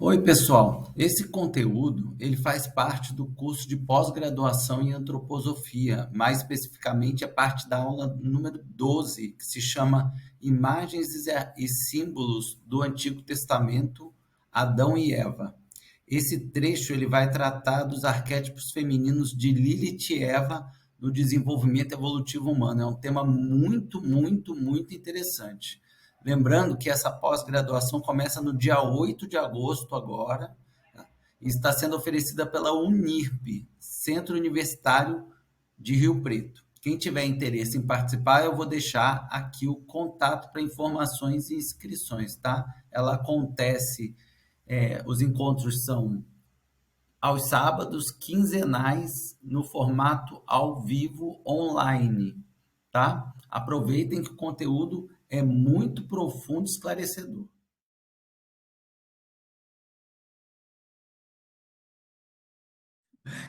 Oi, pessoal. Esse conteúdo, ele faz parte do curso de pós-graduação em antroposofia, mais especificamente a parte da aula número 12, que se chama Imagens e Símbolos do Antigo Testamento, Adão e Eva. Esse trecho ele vai tratar dos arquétipos femininos de Lilith e Eva no desenvolvimento evolutivo humano. É um tema muito interessante. Lembrando que essa pós-graduação começa no dia 8 de agosto agora, tá? E está sendo oferecida pela Unirp, Centro Universitário de Rio Preto. Quem tiver interesse em participar, eu vou deixar aqui o contato para informações e inscrições, tá? Ela acontece, os encontros são aos sábados, quinzenais, no formato ao vivo online, tá? Aproveitem que o conteúdo é muito profundo e esclarecedor.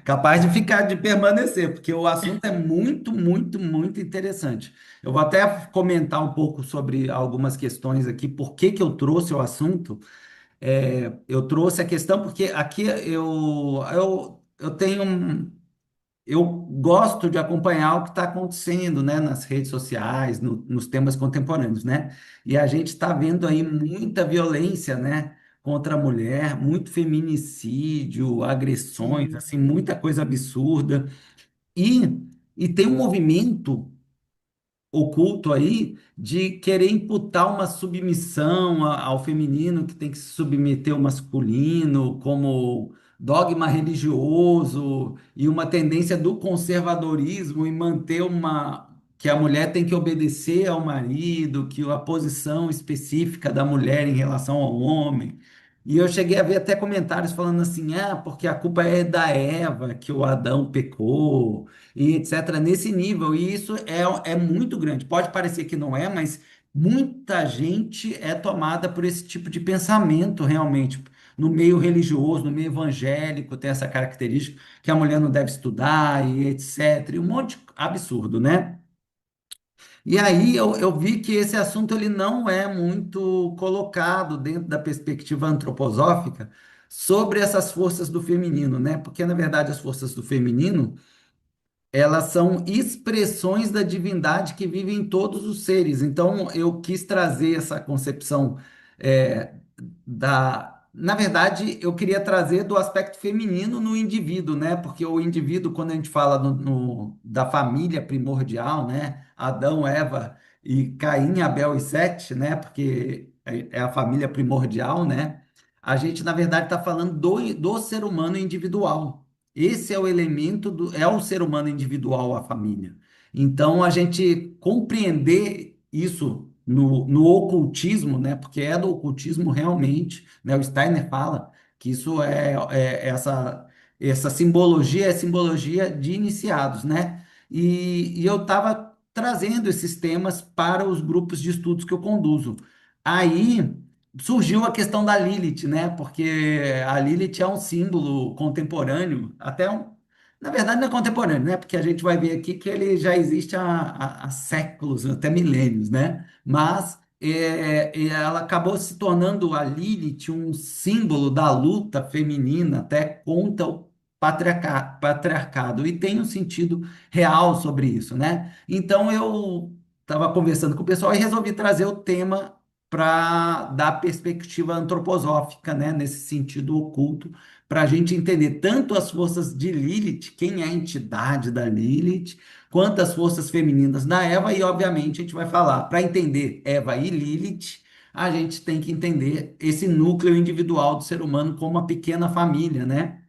Capaz de ficar, de permanecer, porque o assunto é muito interessante. Eu vou até comentar um pouco sobre algumas questões aqui, por que que eu trouxe o assunto. Eu trouxe a questão porque aqui eu tenho eu gosto de acompanhar o que está acontecendo, né, nas redes sociais, nos temas contemporâneos, né? E a gente está vendo aí muita violência, né, contra a mulher, muito feminicídio, agressões, assim, muita coisa absurda. E, e tem um movimento oculto aí de querer imputar uma submissão ao feminino que tem que se submeter ao masculino como dogma religioso e uma tendência do conservadorismo e manter uma que a mulher tem que obedecer ao marido, que a posição específica da mulher em relação ao homem. E eu cheguei a ver até comentários falando assim, porque a culpa é da Eva, que o Adão pecou, e etc., nesse nível. E isso é muito grande. Pode parecer que não é, mas muita gente é tomada por esse tipo de pensamento realmente. No meio religioso, no meio evangélico, tem essa característica que a mulher não deve estudar e etc. E um monte de absurdo, né? E aí eu vi que esse assunto ele não é muito colocado dentro da perspectiva antroposófica sobre essas forças do feminino, né? Porque, na verdade, as forças do feminino elas são expressões da divindade que vive em todos os seres. Então, eu quis trazer essa concepção é, Na verdade, eu queria trazer do aspecto feminino no indivíduo, né? Porque o indivíduo, quando a gente fala da família primordial, né? Adão, Eva e Caim, Abel e Sete, né? Porque é a família primordial, né? A gente, na verdade, está falando do ser humano individual. Esse é o elemento é o ser humano individual, a família. Então, a gente compreender isso no ocultismo, né? Porque é do ocultismo realmente, né? O Steiner fala que isso essa simbologia é simbologia de iniciados, né? E eu estava trazendo esses temas para os grupos de estudos que eu conduzo. Aí surgiu a questão da Lilith, né? Porque a Lilith é um símbolo contemporâneo, na verdade não é contemporâneo, né? Porque a gente vai ver aqui que ele já existe há séculos, até milênios, né? Mas ela acabou se tornando a Lilith um símbolo da luta feminina até contra o patriarcado, e tem um sentido real sobre isso, né? Então eu estava conversando com o pessoal e resolvi trazer o tema para dar perspectiva antroposófica, né, nesse sentido oculto, para a gente entender tanto as forças de Lilith, quem é a entidade da Lilith, quanto as forças femininas da Eva, e obviamente a gente vai falar, para entender Eva e Lilith, a gente tem que entender esse núcleo individual do ser humano como uma pequena família, né?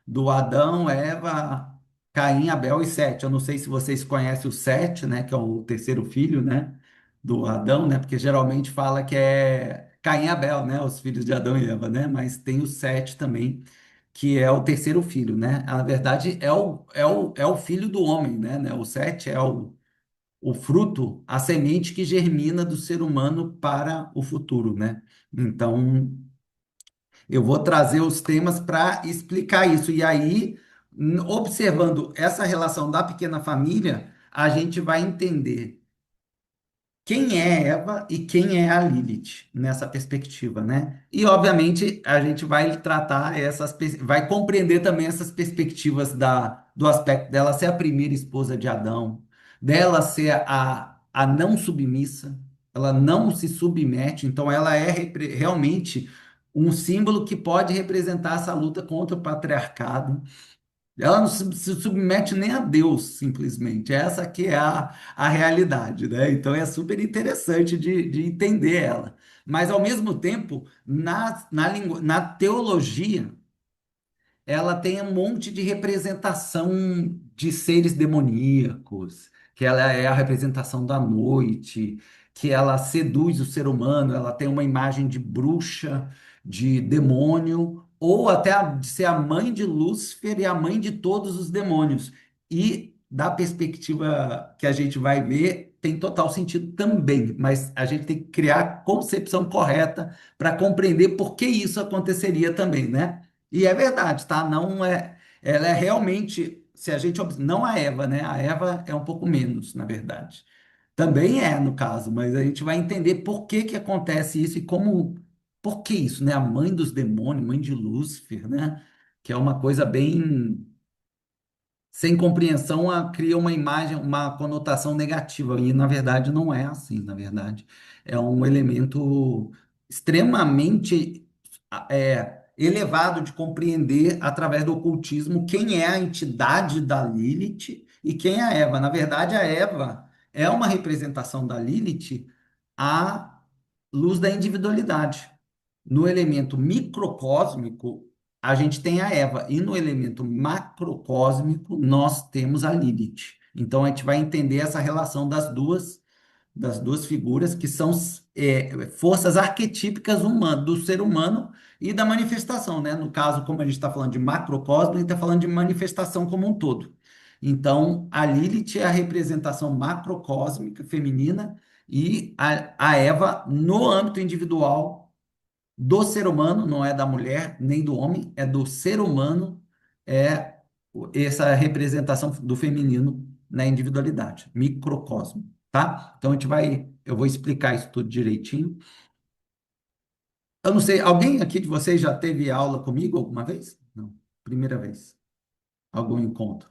Do Adão, Eva, Caim, Abel e Sete. Eu não sei se vocês conhecem o Sete, né, que é o terceiro filho, né, do Adão, né, porque geralmente fala que é Caim e Abel, né, os filhos de Adão e Eva, né, mas tem o Sete também, que é o terceiro filho, né. Na verdade, é o filho do homem, né, o Sete é o fruto, a semente que germina do ser humano para o futuro, né. Então, eu vou trazer os temas para explicar isso. E aí, observando essa relação da pequena família, a gente vai entender quem é Eva e quem é a Lilith nessa perspectiva, né? E obviamente a gente vai tratar vai compreender também essas perspectivas do aspecto dela ser a primeira esposa de Adão, dela ser a não submissa, ela não se submete, então ela é realmente um símbolo que pode representar essa luta contra o patriarcado. Ela não se submete nem a Deus, simplesmente. Essa que é a realidade, né? Então é super interessante de entender ela. Mas, ao mesmo tempo, na teologia, ela tem um monte de representação de seres demoníacos, que ela é a representação da noite, que ela seduz o ser humano, ela tem uma imagem de bruxa, de demônio, ou até de ser a mãe de Lúcifer e a mãe de todos os demônios. E da perspectiva que a gente vai ver, tem total sentido também, mas a gente tem que criar a concepção correta para compreender por que isso aconteceria também, né? E é verdade, tá? Não é, ela é realmente, se a gente, não a Eva, né? A Eva é um pouco menos, na verdade. Também é, no caso, mas a gente vai entender por que que acontece isso e como, por que isso, né? A mãe dos demônios, mãe de Lúcifer, né? Que é uma coisa bem sem compreensão, cria uma imagem, uma conotação negativa, e na verdade não é assim, na verdade. É um elemento extremamente elevado de compreender através do ocultismo quem é a entidade da Lilith e quem é a Eva. Na verdade, a Eva é uma representação da Lilith à luz da individualidade. No elemento microcósmico, a gente tem a Eva, e no elemento macrocósmico, nós temos a Lilith. Então, a gente vai entender essa relação das duas figuras, que são forças arquetípicas do ser humano e da manifestação, né? No caso, como a gente está falando de macrocosmo, a gente está falando de manifestação como um todo. Então, a Lilith é a representação macrocósmica feminina e a Eva, no âmbito individual, do ser humano, não é da mulher nem do homem, é do ser humano, é essa representação do feminino na individualidade, microcosmo, tá? Então eu vou explicar isso tudo direitinho. Eu não sei, alguém aqui de vocês já teve aula comigo alguma vez? Não, primeira vez. Algum encontro?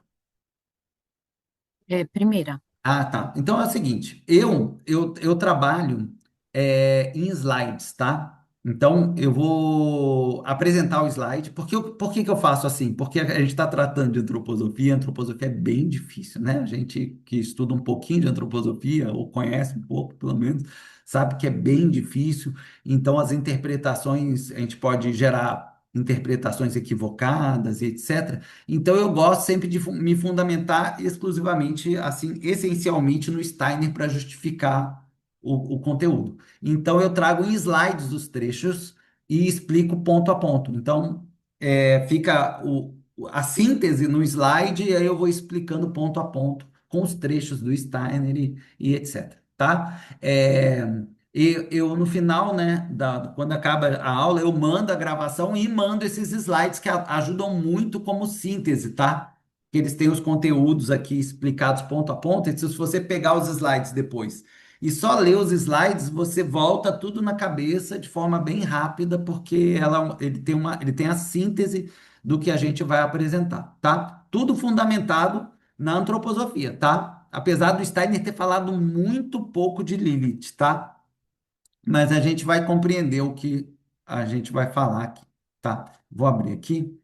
É, primeira. Ah, tá. Então é o seguinte, eu trabalho em slides, tá? Então eu vou apresentar o slide. Por que que eu faço assim? Porque a gente está tratando de antroposofia. A antroposofia é bem difícil, né? A gente que estuda um pouquinho de antroposofia, ou conhece um pouco, pelo menos, sabe que é bem difícil. Então as interpretações, a gente pode gerar interpretações equivocadas e etc. Então eu gosto sempre de me fundamentar exclusivamente, assim, essencialmente no Steiner para justificar o conteúdo. Então eu trago em slides os trechos e explico ponto a ponto. Então fica a síntese no slide e aí eu vou explicando ponto a ponto com os trechos do Steiner e etc. Tá? No final, né, quando acaba a aula, eu mando a gravação e mando esses slides que ajudam muito como síntese, tá? Que eles têm os conteúdos aqui explicados ponto a ponto, e se você pegar os slides depois e só ler os slides, você volta tudo na cabeça de forma bem rápida, porque ele tem a síntese do que a gente vai apresentar, tá? Tudo fundamentado na antroposofia, tá? Apesar do Steiner ter falado muito pouco de Lilith, tá? Mas a gente vai compreender o que a gente vai falar aqui, tá? Vou abrir aqui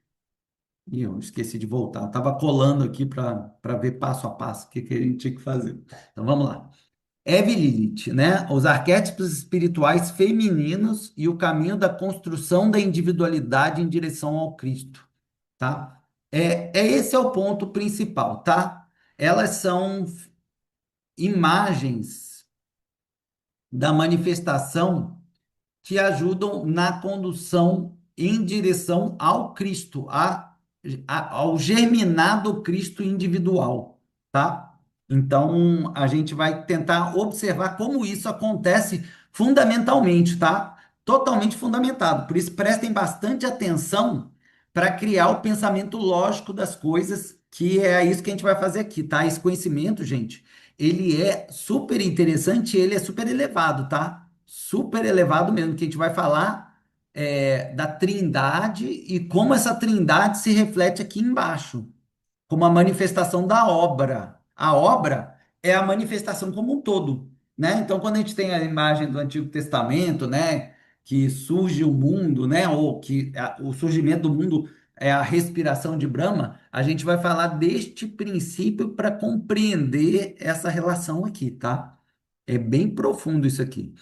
e eu esqueci de voltar. Estava colando aqui para ver passo a passo o que, que a gente tinha que fazer. Então vamos lá. Eve e Lilith, né? Os arquétipos espirituais femininos e o caminho da construção da individualidade em direção ao Cristo, tá? Esse é o ponto principal, tá? Elas são imagens da manifestação que ajudam na condução em direção ao Cristo, ao germinado Cristo individual, tá? Então, a gente vai tentar observar como isso acontece fundamentalmente, tá? Totalmente fundamentado. Por isso, prestem bastante atenção para criar o pensamento lógico das coisas, que é isso que a gente vai fazer aqui, tá? Esse conhecimento, gente, ele é super interessante, ele é super elevado, tá? Super elevado mesmo, que a gente vai falar da Trindade e como essa Trindade se reflete aqui embaixo como a manifestação da obra. A obra é a manifestação como um todo, né? Então, quando a gente tem a imagem do Antigo Testamento, né, que surge o mundo, né, ou que o surgimento do mundo é a respiração de Brahma, a gente vai falar deste princípio para compreender essa relação aqui, tá? É bem profundo isso aqui.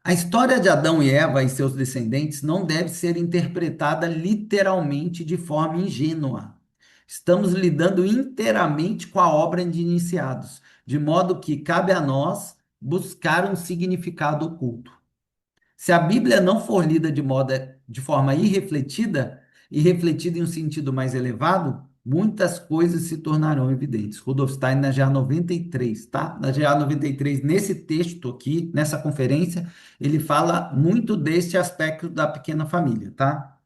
A história de Adão e Eva e seus descendentes não deve ser interpretada literalmente de forma ingênua. Estamos lidando inteiramente com a obra de iniciados, de modo que cabe a nós buscar um significado oculto. Se a Bíblia não for lida de forma irrefletida e refletida em um sentido mais elevado, muitas coisas se tornarão evidentes. Rudolf Stein, na GA 93, tá? Na GA 93, nesse texto aqui, nessa conferência, ele fala muito desse aspecto da pequena família, tá?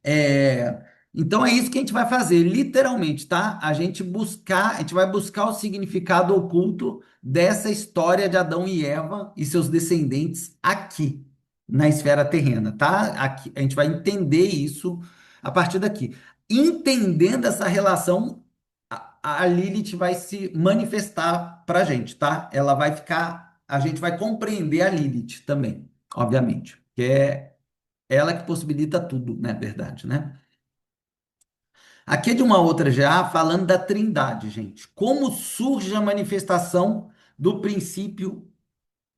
É, então é isso que a gente vai fazer, literalmente, tá? A gente vai buscar o significado oculto dessa história de Adão e Eva e seus descendentes aqui na esfera terrena, tá? Aqui, a gente vai entender isso a partir daqui. Entendendo essa relação, a Lilith vai se manifestar para a gente, tá? Ela vai ficar, a gente vai compreender a Lilith também, obviamente, que é ela que possibilita tudo, na verdade, né? Aqui é de uma outra já, falando da Trindade, gente. Como surge a manifestação do princípio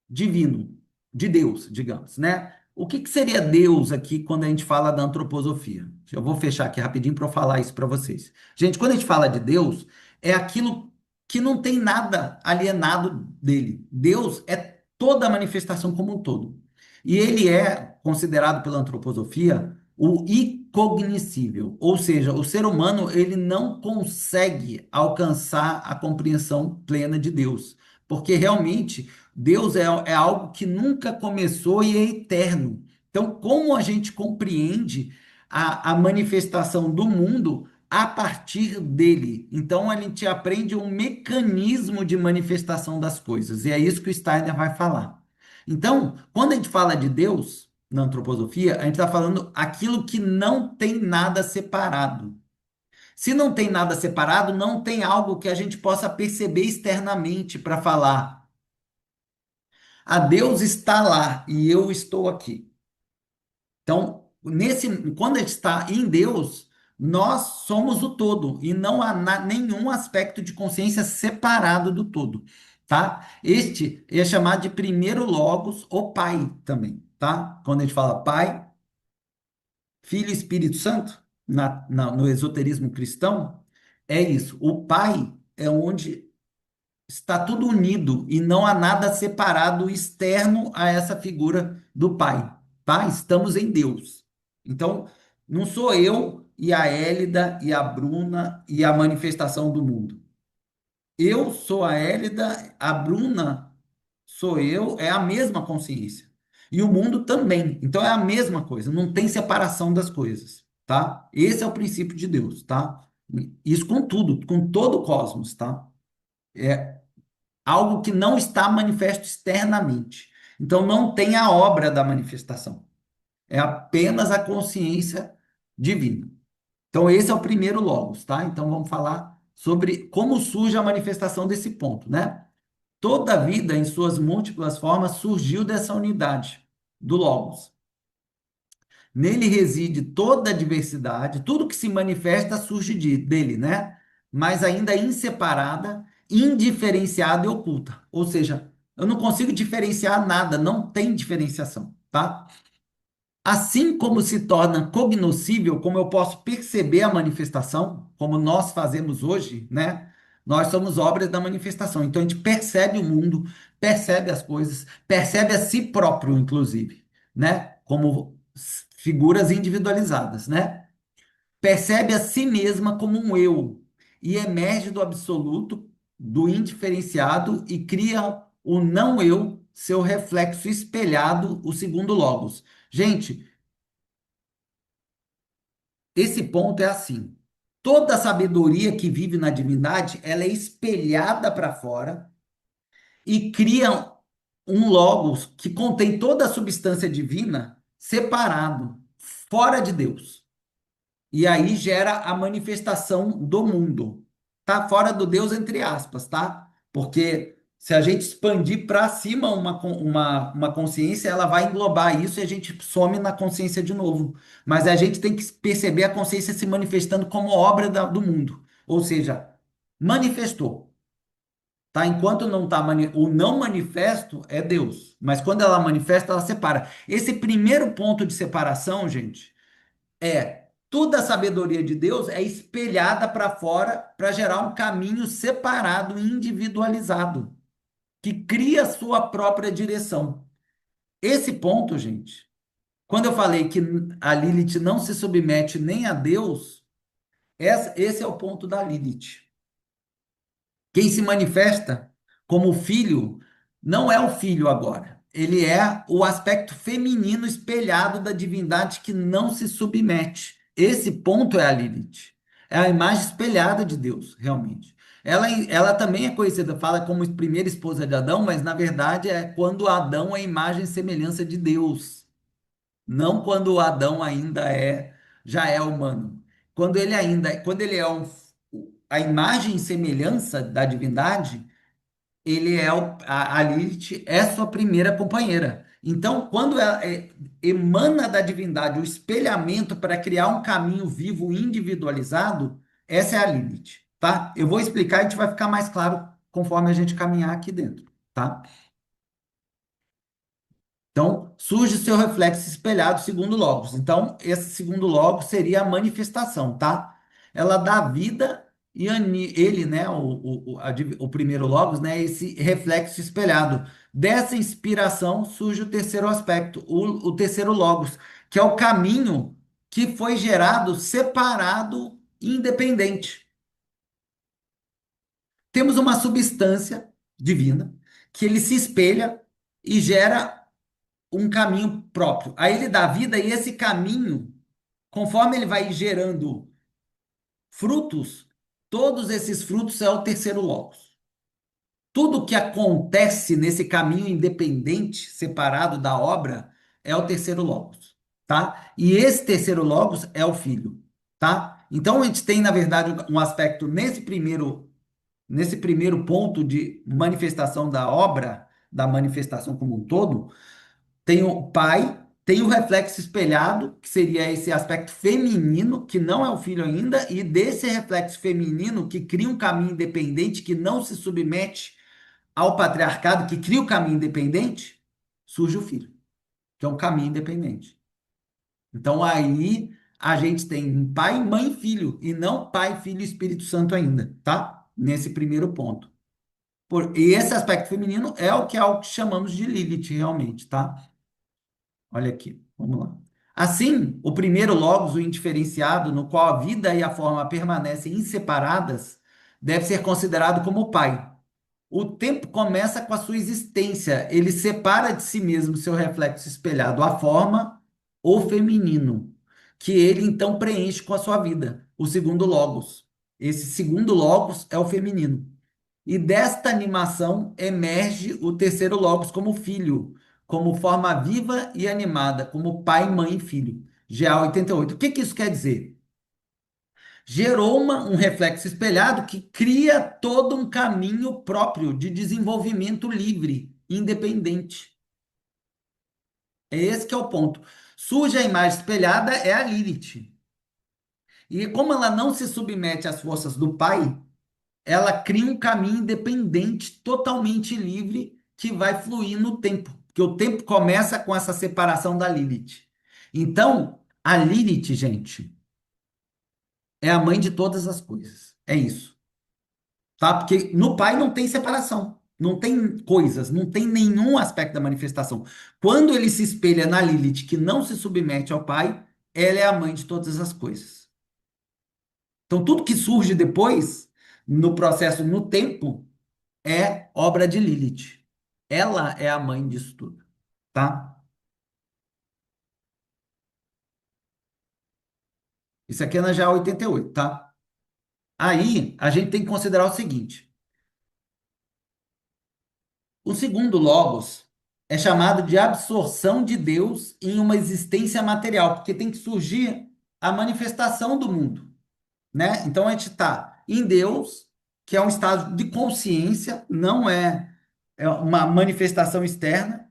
divino, de Deus, digamos, né? O que que seria Deus aqui quando a gente fala da antroposofia? Eu vou fechar aqui rapidinho para eu falar isso para vocês. Gente, quando a gente fala de Deus, é aquilo que não tem nada alienado dele. Deus é toda a manifestação como um todo. E ele é considerado pela antroposofia o incognoscível, ou seja, o ser humano ele não consegue alcançar a compreensão plena de Deus, porque realmente Deus é algo que nunca começou e é eterno. Então, como a gente compreende a manifestação do mundo a partir dele? Então, a gente aprende um mecanismo de manifestação das coisas, e é isso que o Steiner vai falar. Então, quando a gente fala de Deus na antroposofia, a gente está falando aquilo que não tem nada separado. Se não tem nada separado, não tem algo que a gente possa perceber externamente para falar. A Deus está lá e eu estou aqui. Então, quando a gente está em Deus, nós somos o todo e não há nenhum aspecto de consciência separado do todo, tá? Este é chamado de primeiro logos ou Pai também, tá? Quando a gente fala Pai, Filho e Espírito Santo, no esoterismo cristão, é isso. O Pai é onde está tudo unido e não há nada separado externo a essa figura do Pai, tá? Estamos em Deus. Então, não sou eu e a Hélida e a Bruna e a manifestação do mundo. Eu sou a Hélida, a Bruna sou eu, é a mesma consciência. E o mundo também. Então é a mesma coisa, não tem separação das coisas, tá? Esse é o princípio de Deus, tá? Isso com tudo, com todo o cosmos, tá? É algo que não está manifesto externamente. Então não tem a obra da manifestação. É apenas a consciência divina. Então esse é o primeiro logos, tá? Então vamos falar sobre como surge a manifestação desse ponto, né? Toda a vida, em suas múltiplas formas, surgiu dessa unidade do logos. Nele reside toda a diversidade, tudo que se manifesta surge dele, né? Mas ainda inseparada, indiferenciada e oculta. Ou seja, eu não consigo diferenciar nada, não tem diferenciação, tá? Assim como se torna cognoscível, como eu posso perceber a manifestação, como nós fazemos hoje, né? Nós somos obras da manifestação. Então a gente percebe o mundo, percebe as coisas, percebe a si próprio, inclusive, né? Como figuras individualizadas, né? Percebe a si mesma como um eu e emerge do absoluto, do indiferenciado e cria o não eu, seu reflexo espelhado, o segundo logos. Gente, esse ponto é assim. Toda a sabedoria que vive na divindade, ela é espelhada para fora e cria um logos que contém toda a substância divina separado, fora de Deus. E aí gera a manifestação do mundo. Tá fora do Deus, entre aspas, tá? Porque se a gente expandir para cima uma consciência, ela vai englobar isso e a gente some na consciência de novo. Mas a gente tem que perceber a consciência se manifestando como obra do mundo. Ou seja, manifestou. Tá? Enquanto não tá o não manifesto é Deus, mas quando ela manifesta, ela separa. Esse primeiro ponto de separação, gente, é toda a sabedoria de Deus é espelhada para fora para gerar um caminho separado, individualizado, que cria sua própria direção. Esse ponto, gente, quando eu falei que a Lilith não se submete nem a Deus, esse é o ponto da Lilith. Quem se manifesta como filho não é o filho agora. Ele é o aspecto feminino espelhado da divindade que não se submete. Esse ponto é a Lilith. É a imagem espelhada de Deus, realmente. Ela também é conhecida, fala como primeira esposa de Adão, mas na verdade é quando Adão é imagem e semelhança de Deus, não quando Adão ainda já é humano. Quando ele é a imagem e semelhança da divindade, ele é a Lilith é sua primeira companheira. Então, quando ela emana da divindade o espelhamento para criar um caminho vivo individualizado, essa é a Lilith, tá? Eu vou explicar e a gente vai ficar mais claro conforme a gente caminhar aqui dentro, tá? Então, surge o seu reflexo espelhado segundo Logos. Então, esse segundo Logos seria a manifestação, tá? Ela dá vida e ele, né, o primeiro Logos, né, esse reflexo espelhado. Dessa inspiração surge o terceiro aspecto, o terceiro Logos, que é o caminho que foi gerado separado, independente. Temos uma substância divina que ele se espelha e gera um caminho próprio. Aí ele dá vida e esse caminho, conforme ele vai gerando frutos, todos esses frutos é o terceiro logos. Tudo que acontece nesse caminho independente, separado da obra, é o terceiro logos, tá? E esse terceiro logos é o filho, tá? Então a gente tem, na verdade, um aspecto nesse primeiro ponto de manifestação da obra, da manifestação como um todo, tem o pai, tem o reflexo espelhado, que seria esse aspecto feminino, que não é o filho ainda, e desse reflexo feminino que cria um caminho independente, que não se submete ao patriarcado, que cria o caminho independente, surge o filho, que é um caminho independente. Então aí a gente tem pai, mãe e filho, e não pai, filho e Espírito Santo ainda, tá? Nesse primeiro ponto. E esse aspecto feminino é o que chamamos de Lilith, realmente, tá? Olha aqui, vamos lá. Assim, o primeiro logos, o indiferenciado, no qual a vida e a forma permanecem inseparadas, deve ser considerado como o pai. O tempo começa com a sua existência, ele separa de si mesmo seu reflexo espelhado, a forma, o feminino, que ele então preenche com a sua vida, o segundo logos. Esse segundo logos é o feminino. E desta animação emerge o terceiro logos como filho, como forma viva e animada, como pai, mãe e filho. GA 88. O que que isso quer dizer? Gerou um reflexo espelhado que cria todo um caminho próprio de desenvolvimento livre, independente. É esse que é o ponto. Surge a imagem espelhada, é a Lilith. E como ela não se submete às forças do pai, ela cria um caminho independente, totalmente livre, que vai fluir no tempo. Porque o tempo começa com essa separação da Lilith. Então, a Lilith, gente, é a mãe de todas as coisas. É isso, tá? Porque no pai não tem separação. Não tem coisas, não tem nenhum aspecto da manifestação. Quando ele se espelha na Lilith, que não se submete ao pai, ela é a mãe de todas as coisas. Então, tudo que surge depois, no processo, no tempo, é obra de Lilith. Ela é a mãe disso tudo, tá? Isso aqui é na já 88, tá? Aí a gente tem que considerar o seguinte: o segundo logos é chamado de absorção de Deus em uma existência material, porque tem que surgir a manifestação do mundo, né? Então a gente está em Deus, que é um estado de consciência, não é uma manifestação externa,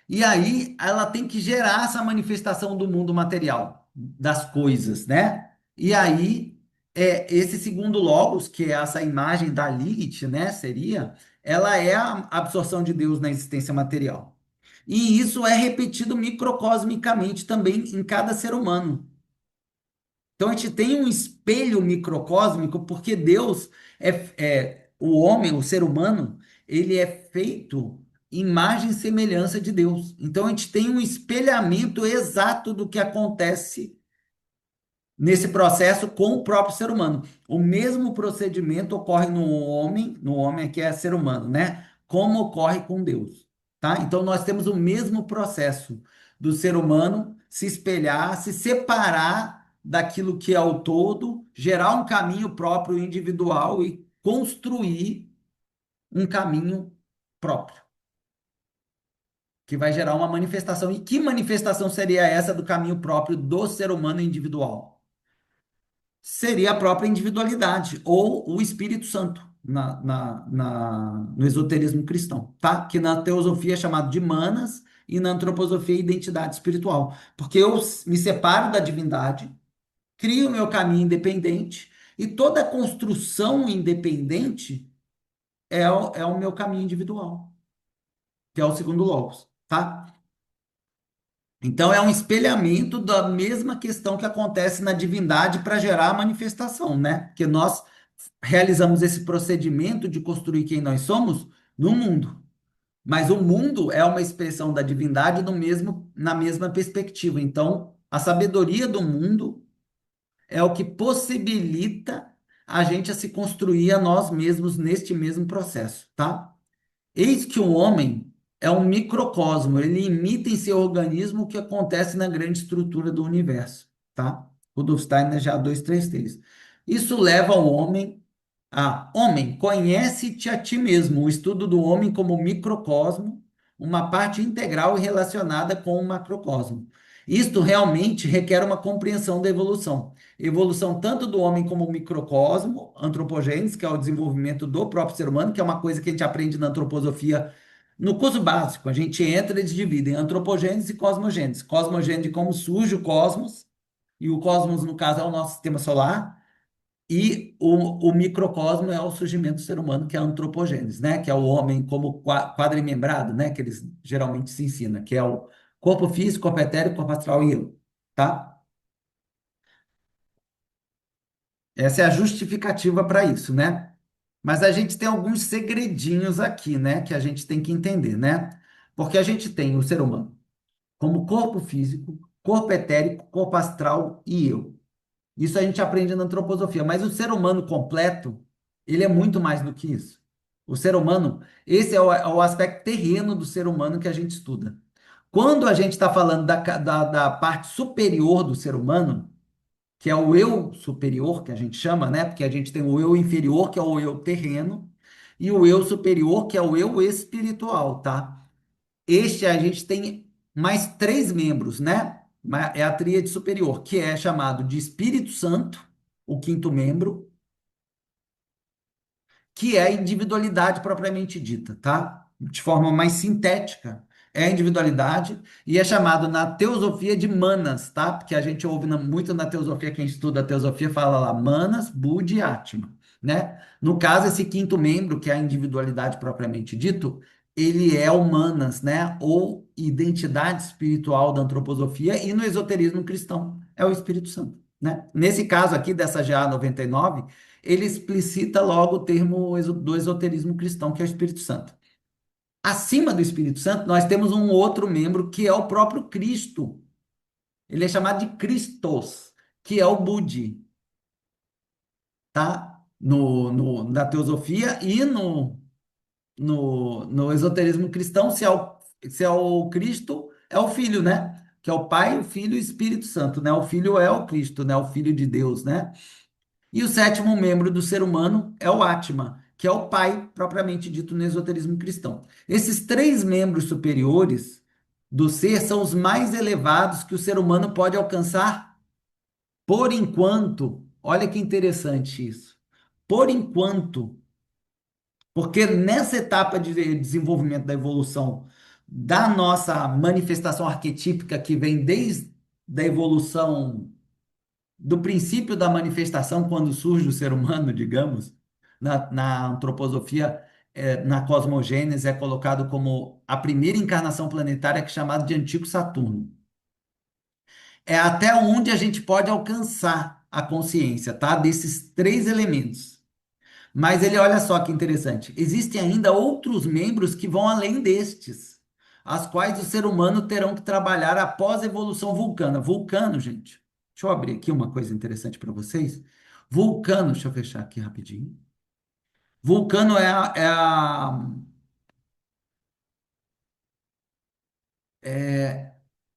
e aí ela tem que gerar essa manifestação do mundo material, das coisas, né? E aí esse segundo logos, que é essa imagem da Lilith, né? Ela é a absorção de Deus na existência material. E isso é repetido microcosmicamente também em cada ser humano. Então a gente tem um espelho microcósmico, porque Deus o homem, o ser humano, ele é feito imagem e semelhança de Deus. Então a gente tem um espelhamento exato do que acontece nesse processo com o próprio ser humano. O mesmo procedimento ocorre no homem que é ser humano, né? Como ocorre com Deus, tá? Então nós temos o mesmo processo do ser humano se espelhar, se separar daquilo que é o todo, gerar um caminho próprio individual e construir um caminho próprio, que vai gerar uma manifestação. E que manifestação seria essa do caminho próprio do ser humano individual? Seria a própria individualidade, ou o Espírito Santo, no esoterismo cristão, tá? Que na teosofia é chamado de manas e na antroposofia é identidade espiritual. Porque eu me separo da divindade, crio o meu caminho independente, e toda construção independente é o meu caminho individual, que é o segundo logos, tá? Então, é um espelhamento da mesma questão que acontece na divindade para gerar a manifestação, né? Porque nós realizamos esse procedimento de construir quem nós somos no mundo. Mas o mundo é uma expressão da divindade na mesma perspectiva. Então, a sabedoria do mundo é o que possibilita a gente a se construir a nós mesmos neste mesmo processo, tá? Eis que o homem é um microcosmo, ele imita em seu organismo o que acontece na grande estrutura do universo, tá? Rudolf Steiner já 233. Isso leva o homem a, homem, conhece-te a ti mesmo, o estudo do homem como microcosmo, uma parte integral e relacionada com o macrocosmo. Isto realmente requer uma compreensão da evolução. Evolução tanto do homem como microcosmo, antropogênese, que é o desenvolvimento do próprio ser humano, que é uma coisa que a gente aprende na antroposofia no curso básico. A gente entra, eles dividem antropogênese e cosmogênese. Cosmogênese, como surge o cosmos, e o cosmos, no caso, é o nosso sistema solar, e o microcosmo é o surgimento do ser humano, que é a antropogênese, né? Que é o homem como quadrimembrado, né? Que eles geralmente se ensina, que é o corpo físico, corpo etérico, corpo astral e eu, tá? Essa é a justificativa para isso, né? Mas a gente tem alguns segredinhos aqui, né? Que a gente tem que entender, né? Porque a gente tem o ser humano como corpo físico, corpo etérico, corpo astral e eu. Isso a gente aprende na antroposofia, mas o ser humano completo, ele é muito mais do que isso. O ser humano, esse é o aspecto terreno do ser humano que a gente estuda. Quando a gente está falando da parte superior do ser humano, que é o eu superior, que a gente chama, né? Porque a gente tem o eu inferior, que é o eu terreno, e o eu superior, que é o eu espiritual, tá? Este a gente tem mais três membros, né? É a tríade superior, que é chamado de Espírito Santo, o quinto membro, que é a individualidade propriamente dita, tá? De forma mais sintética, é a individualidade e é chamado na teosofia de manas, tá? Porque a gente ouve muito na teosofia, quem estuda a teosofia fala lá manas, Buddha e Atma, né? No caso, esse quinto membro, que é a individualidade propriamente dito, ele é o manas, né? Ou identidade espiritual da antroposofia e no esoterismo cristão é o Espírito Santo, né? Nesse caso aqui dessa GA 99 ele explicita logo o termo do esoterismo cristão, que é o Espírito Santo. Acima do Espírito Santo, nós temos um outro membro que é o próprio Cristo. Ele é chamado de Christos, que é o Budi, tá? Na teosofia e no esoterismo cristão, se é o Cristo, é o Filho, né? Que é o Pai, o Filho e o Espírito Santo, né? O Filho é o Cristo, né? O Filho de Deus, né? E o sétimo membro do ser humano é o Atma, que é o pai, propriamente dito no esoterismo cristão. Esses três membros superiores do ser são os mais elevados que o ser humano pode alcançar por enquanto. Olha que interessante isso. Por enquanto, porque nessa etapa de desenvolvimento da evolução da nossa manifestação arquetípica, que vem desde a evolução do princípio da manifestação, quando surge o ser humano, digamos, na antroposofia, na cosmogênese, é colocado como a primeira encarnação planetária, que é chamado de Antigo Saturno. É até onde a gente pode alcançar a consciência, tá? Desses três elementos. Mas ele, olha só que interessante, existem ainda outros membros que vão além destes, as quais o ser humano terão que trabalhar após a evolução vulcana. Vulcano, gente, deixa eu abrir aqui uma coisa interessante para vocês. Vulcano, deixa eu fechar aqui rapidinho. Vulcano é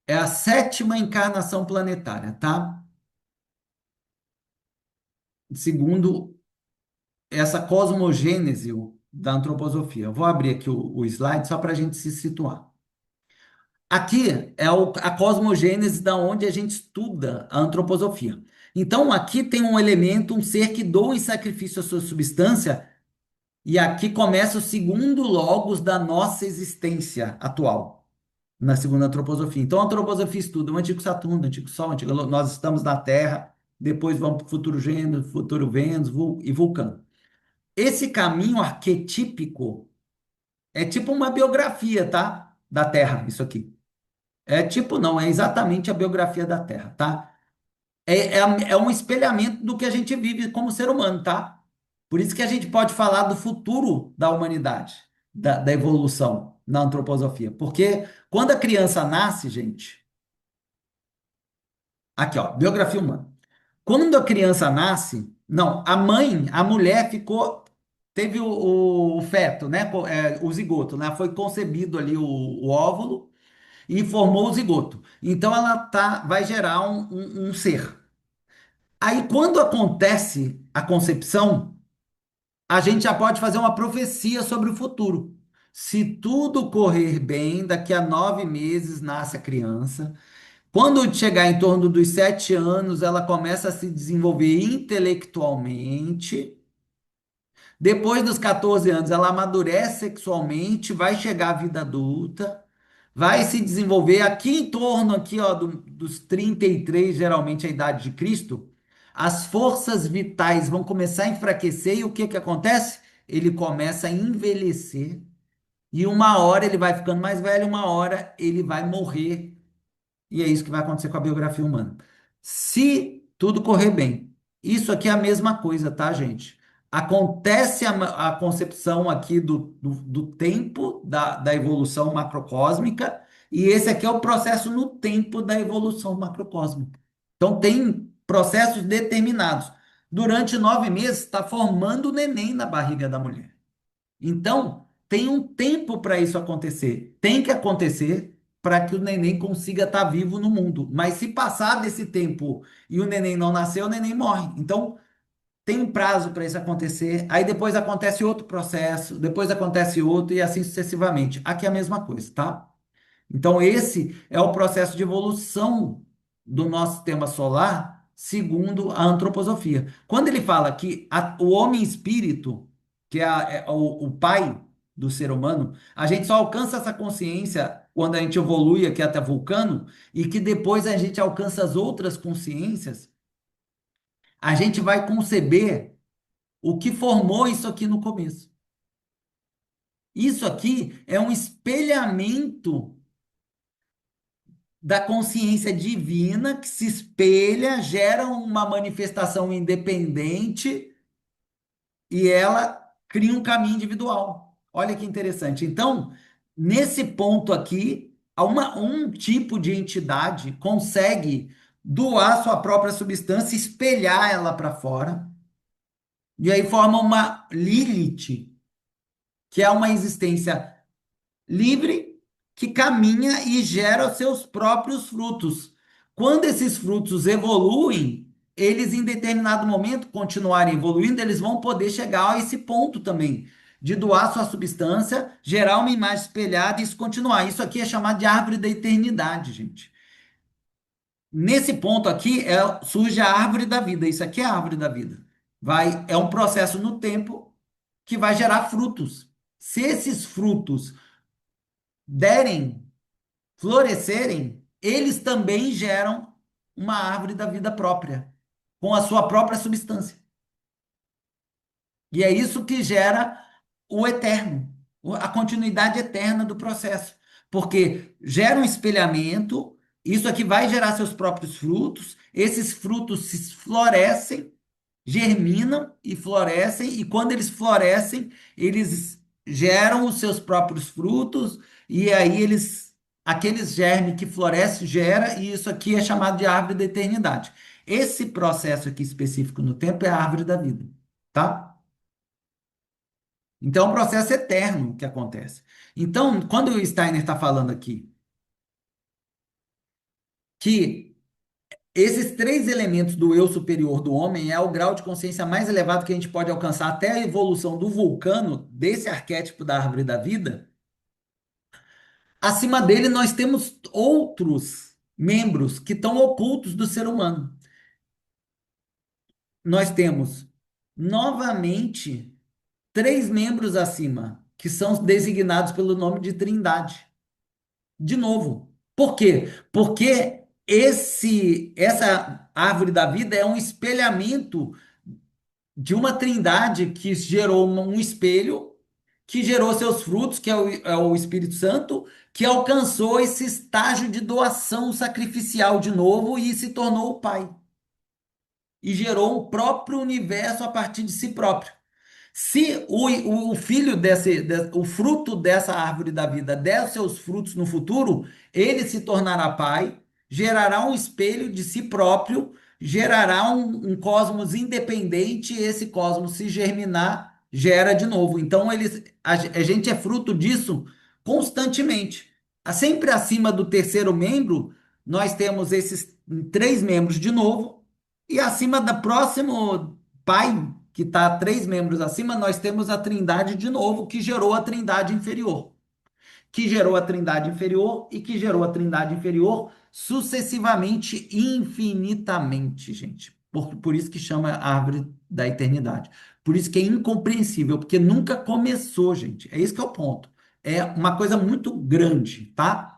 a sétima encarnação planetária, tá? Segundo essa cosmogênese da antroposofia. Eu vou abrir aqui o slide só para a gente se situar. Aqui é a cosmogênese da onde a gente estuda a antroposofia. Então, aqui tem um elemento, um ser que doa em sacrifício a sua substância, e aqui começa o segundo logos da nossa existência atual, na segunda antroposofia. Então, a antroposofia estuda o antigo Saturno, o antigo Sol, o antigo, nós estamos na Terra, depois vamos para o futuro Gêmeos, futuro Vênus e Vulcano. Esse caminho arquetípico é tipo uma biografia, tá? Da Terra, isso aqui. É tipo, não, é exatamente a biografia da Terra, tá? É um espelhamento do que a gente vive como ser humano, tá? Por isso que a gente pode falar do futuro da humanidade, da evolução na antroposofia. Porque quando a criança nasce, gente, aqui, ó, biografia humana. Quando a criança nasce, não, a mãe, a mulher ficou, teve o feto, né? O zigoto, né? Foi concebido ali o óvulo e formou o zigoto. Então ela vai gerar um ser. Aí quando acontece a concepção, a gente já pode fazer uma profecia sobre o futuro. Se tudo correr bem, daqui a 9 meses nasce a criança. Quando chegar em torno dos 7 anos, ela começa a se desenvolver intelectualmente. Depois dos 14 anos, ela amadurece sexualmente, vai chegar à vida adulta, vai se desenvolver aqui em torno aqui, ó, dos 33, geralmente a idade de Cristo. As forças vitais vão começar a enfraquecer e o que que acontece? Ele começa a envelhecer e uma hora ele vai ficando mais velho, uma hora ele vai morrer e é isso que vai acontecer com a biografia humana. Se tudo correr bem. Isso aqui é a mesma coisa, tá, gente? Acontece a concepção aqui do tempo da evolução macrocósmica, e esse aqui é o processo no tempo da evolução macrocósmica. Então, tem processos determinados. Durante 9 meses, está formando o neném na barriga da mulher. Então, tem um tempo para isso acontecer. Tem que acontecer para que o neném consiga estar vivo no mundo. Mas se passar desse tempo e o neném não nascer, o neném morre. Então, tem um prazo para isso acontecer. Aí depois acontece outro processo, depois acontece outro e assim sucessivamente. Aqui é a mesma coisa, tá? Então, esse é o processo de evolução do nosso sistema solar, segundo a antroposofia. Quando ele fala que o homem espírito, que é o pai do ser humano, a gente só alcança essa consciência quando a gente evolui aqui até Vulcano, e que depois a gente alcança as outras consciências, a gente vai conceber o que formou isso aqui no começo. Isso aqui é um espelhamento da consciência divina que se espelha, gera uma manifestação independente e ela cria um caminho individual. Olha que interessante. Então, nesse ponto aqui, um tipo de entidade consegue doar sua própria substância, espelhar ela para fora, e aí forma uma Lilith, que é uma existência livre que caminha e gera os seus próprios frutos. Quando esses frutos evoluem, eles em determinado momento continuarem evoluindo, eles vão poder chegar a esse ponto também, de doar sua substância, gerar uma imagem espelhada e isso continuar. Isso aqui é chamado de árvore da eternidade, gente. Nesse ponto aqui surge a árvore da vida. Isso aqui é a árvore da vida. É um processo no tempo que vai gerar frutos. Se esses frutos derem, florescerem, eles também geram uma árvore da vida própria, com a sua própria substância. E é isso que gera o eterno, a continuidade eterna do processo. Porque gera um espelhamento, isso aqui vai gerar seus próprios frutos, esses frutos se florescem, germinam e florescem, e quando eles florescem, eles geram os seus próprios frutos, e aí aqueles germes que floresce, gera, e isso aqui é chamado de árvore da eternidade. Esse processo aqui específico no tempo é a árvore da vida, tá? Então, é um processo eterno que acontece. Então, quando o Steiner está falando aqui que esses três elementos do eu superior do homem é o grau de consciência mais elevado que a gente pode alcançar até a evolução do vulcano, desse arquétipo da árvore da vida, acima dele nós temos outros membros que estão ocultos do ser humano. Nós temos, novamente, três membros acima, que são designados pelo nome de Trindade. De novo. Por quê? Porque essa árvore da vida é um espelhamento de uma trindade que gerou um espelho, que gerou seus frutos, que é o Espírito Santo, que alcançou esse estágio de doação sacrificial de novo e se tornou o Pai. E gerou um próprio universo a partir de si próprio. Se o filho o fruto dessa árvore da vida der os seus frutos no futuro, ele se tornará pai, gerará um espelho de si próprio, gerará um cosmos independente, e esse cosmos, se germinar, gera de novo. Então, a gente é fruto disso constantemente. Sempre acima do terceiro membro, nós temos esses três membros de novo, e acima da próximo pai que está três membros acima, nós temos a trindade de novo, que gerou a trindade inferior. Que gerou a trindade inferior e que gerou a trindade inferior sucessivamente, infinitamente, gente. Por isso que chama árvore da eternidade. Por isso que é incompreensível, porque nunca começou, gente. É isso que é o ponto. É uma coisa muito grande, tá?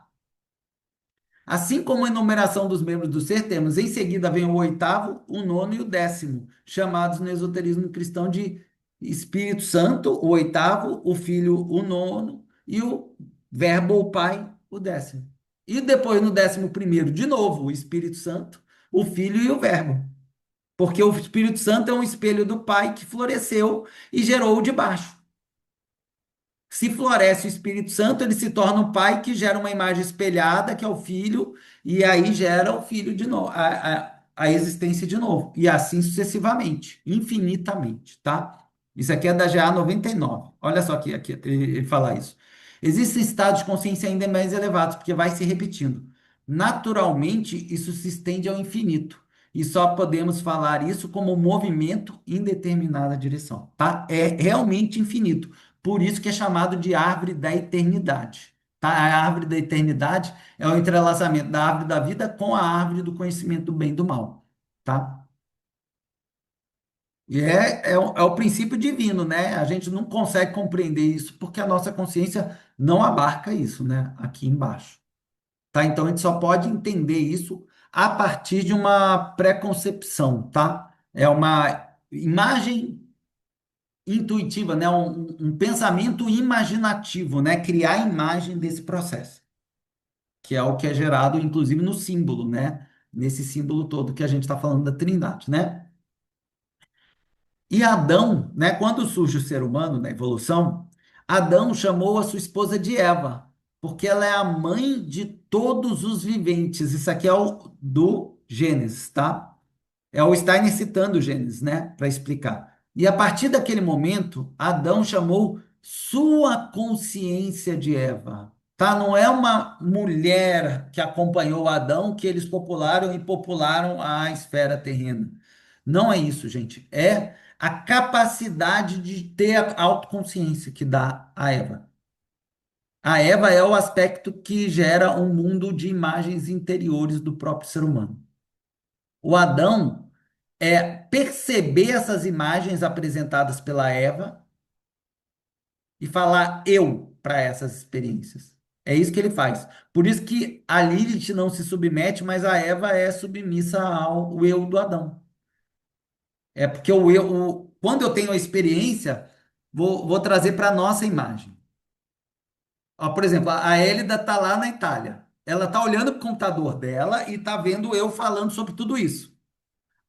Assim como a enumeração dos membros do ser, temos em seguida vem o oitavo, o nono e o décimo, chamados no esoterismo cristão de Espírito Santo, o oitavo, o Filho, o nono, e o Verbo, o Pai, o décimo. E depois, no décimo primeiro, de novo, o Espírito Santo, o Filho e o Verbo. Porque o Espírito Santo é um espelho do Pai que floresceu e gerou o de baixo. Se floresce o Espírito Santo, ele se torna o Pai que gera uma imagem espelhada, que é o Filho, e aí gera o Filho de novo, a existência de novo. E assim sucessivamente, infinitamente, tá? Isso aqui é da GA 99. Olha só aqui ele fala isso. Existem estados de consciência ainda mais elevados, porque vai se repetindo. Naturalmente, isso se estende ao infinito. E só podemos falar isso como movimento em determinada direção, tá? É realmente infinito. Por isso que é chamado de árvore da eternidade. Tá? A árvore da eternidade é o entrelaçamento da árvore da vida com a árvore do conhecimento do bem e do mal. Tá? E é o princípio divino, né? A gente não consegue compreender isso porque a nossa consciência não abarca isso, né? Aqui embaixo. Tá? Então a gente só pode entender isso a partir de uma preconcepção, tá? É uma imagem intuitiva, né? Um pensamento imaginativo, né? Criar a imagem desse processo, que é o que é gerado, inclusive, no símbolo, né? Nesse símbolo todo que a gente está falando da Trindade, né? E Adão, né? Quando surge o ser humano na evolução, Adão chamou a sua esposa de Eva, porque ela é a mãe de todos os viventes. Isso aqui é o do Gênesis, tá? É o Steiner citando Gênesis, né, para explicar. E a partir daquele momento, Adão chamou sua consciência de Eva. Tá? Não é uma mulher que acompanhou Adão que eles popularam e popularam a esfera terrena. Não é isso, gente. É a capacidade de ter a autoconsciência que dá a Eva. A Eva é o aspecto que gera um mundo de imagens interiores do próprio ser humano. O Adão é perceber essas imagens apresentadas pela Eva e falar eu para essas experiências. É isso que ele faz. Por isso que a Lilith não se submete, mas a Eva é submissa ao eu do Adão. É porque quando eu tenho a experiência, vou trazer para a nossa imagem. Ó, por exemplo, a Hélida está lá na Itália. Ela está olhando para o computador dela e está vendo eu falando sobre tudo isso.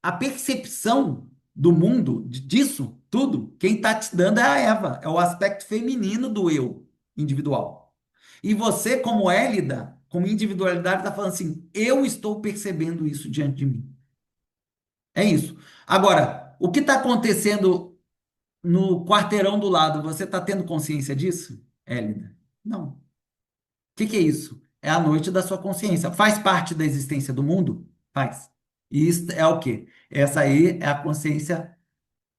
A percepção do mundo, disso, tudo, quem está te dando é a Eva, é o aspecto feminino do eu individual. E você, como Hélida, como individualidade, está falando assim: eu estou percebendo isso diante de mim. É isso. Agora, o que está acontecendo no quarteirão do lado, você está tendo consciência disso, Hélida? Não. O que é isso? É a noite da sua consciência. Faz parte da existência do mundo? Faz. E isso é o quê? Essa aí é a consciência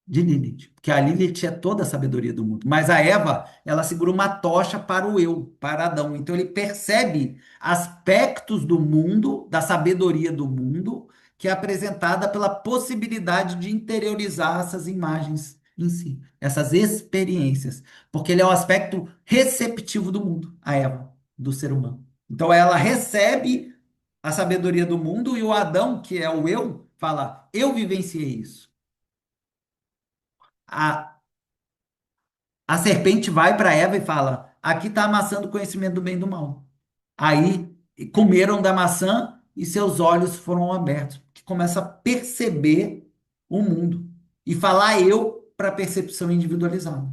de Lilith, porque a Lilith é toda a sabedoria do mundo, mas a Eva, ela segura uma tocha para o eu, para Adão. Então ele percebe aspectos do mundo, da sabedoria do mundo, que é apresentada pela possibilidade de interiorizar essas imagens em si, essas experiências, porque ele é o aspecto receptivo do mundo, a Eva, do ser humano. Então ela recebe a sabedoria do mundo e o Adão, que é o eu, fala: eu vivenciei isso. A, A serpente vai para Eva e fala: aqui está a maçã do conhecimento do bem e do mal. Aí comeram da maçã e seus olhos foram abertos, que começa a perceber o mundo e falar eu para percepção individualizada.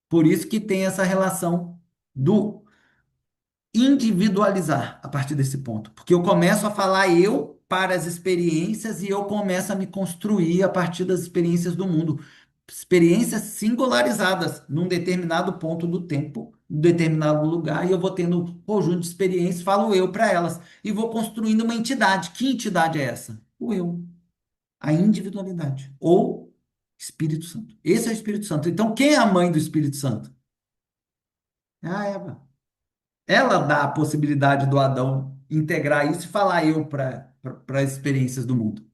Por isso que tem essa relação do individualizar a partir desse ponto, porque eu começo a falar eu para as experiências e eu começo a me construir a partir das experiências do mundo, experiências singularizadas num determinado ponto do tempo, num determinado lugar, e eu vou tendo um conjunto de experiências, falo eu para elas e vou construindo uma entidade. Que entidade é essa? O eu, a individualidade ou Espírito Santo. Esse é o Espírito Santo. Então, quem é a mãe do Espírito Santo? É a Eva. Ela dá a possibilidade do Adão integrar isso e falar eu para as experiências do mundo.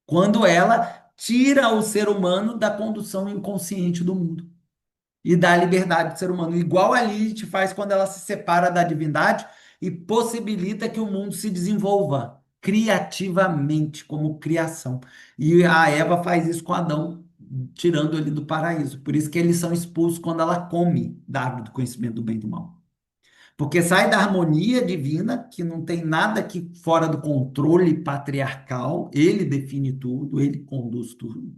Quando ela tira o ser humano da condução inconsciente do mundo e dá a liberdade do ser humano, igual a Lilith faz quando ela se separa da divindade e possibilita que o mundo se desenvolva criativamente, como criação. E a Eva faz isso com Adão, tirando ele do paraíso. Por isso que eles são expulsos quando ela come da árvore do conhecimento do bem e do mal. Porque sai da harmonia divina, que não tem nada que fora do controle patriarcal, ele define tudo, ele conduz tudo.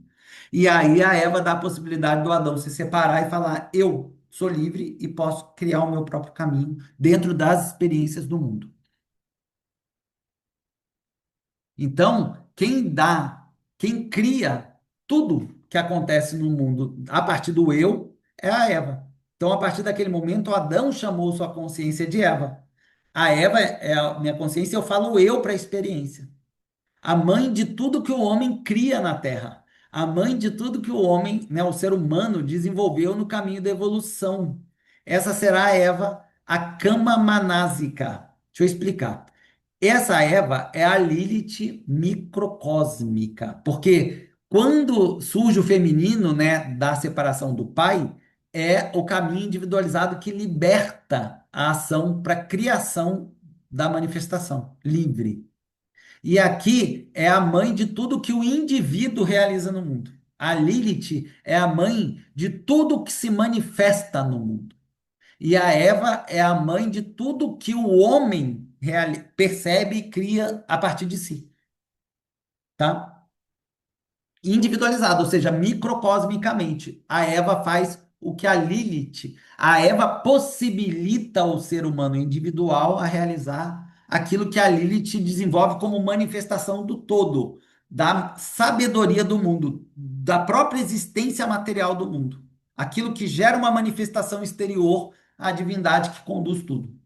E aí a Eva dá a possibilidade do Adão se separar e falar: eu sou livre e posso criar o meu próprio caminho dentro das experiências do mundo. Então, quem cria tudo que acontece no mundo a partir do eu é a Eva. Então, a partir daquele momento, Adão chamou sua consciência de Eva. A Eva é a minha consciência, eu falo eu para a experiência. A mãe de tudo que o homem cria na Terra. A mãe de tudo que o homem, né, o ser humano, desenvolveu no caminho da evolução. Essa será a Eva, a cama manásica. Deixa eu explicar. Essa Eva é a Lilith microcósmica, porque quando surge o feminino, né, da separação do pai, é o caminho individualizado que liberta a ação para a criação da manifestação livre. E aqui é a mãe de tudo que o indivíduo realiza no mundo. A Lilith é a mãe de tudo que se manifesta no mundo. E a Eva é a mãe de tudo que o homem percebe e cria a partir de si, tá? Individualizado, ou seja, microcosmicamente. A Eva faz o que a Lilith, a Eva possibilita ao ser humano individual a realizar aquilo que a Lilith desenvolve como manifestação do todo, da sabedoria do mundo, da própria existência material do mundo. Aquilo que gera uma manifestação exterior à divindade que conduz tudo.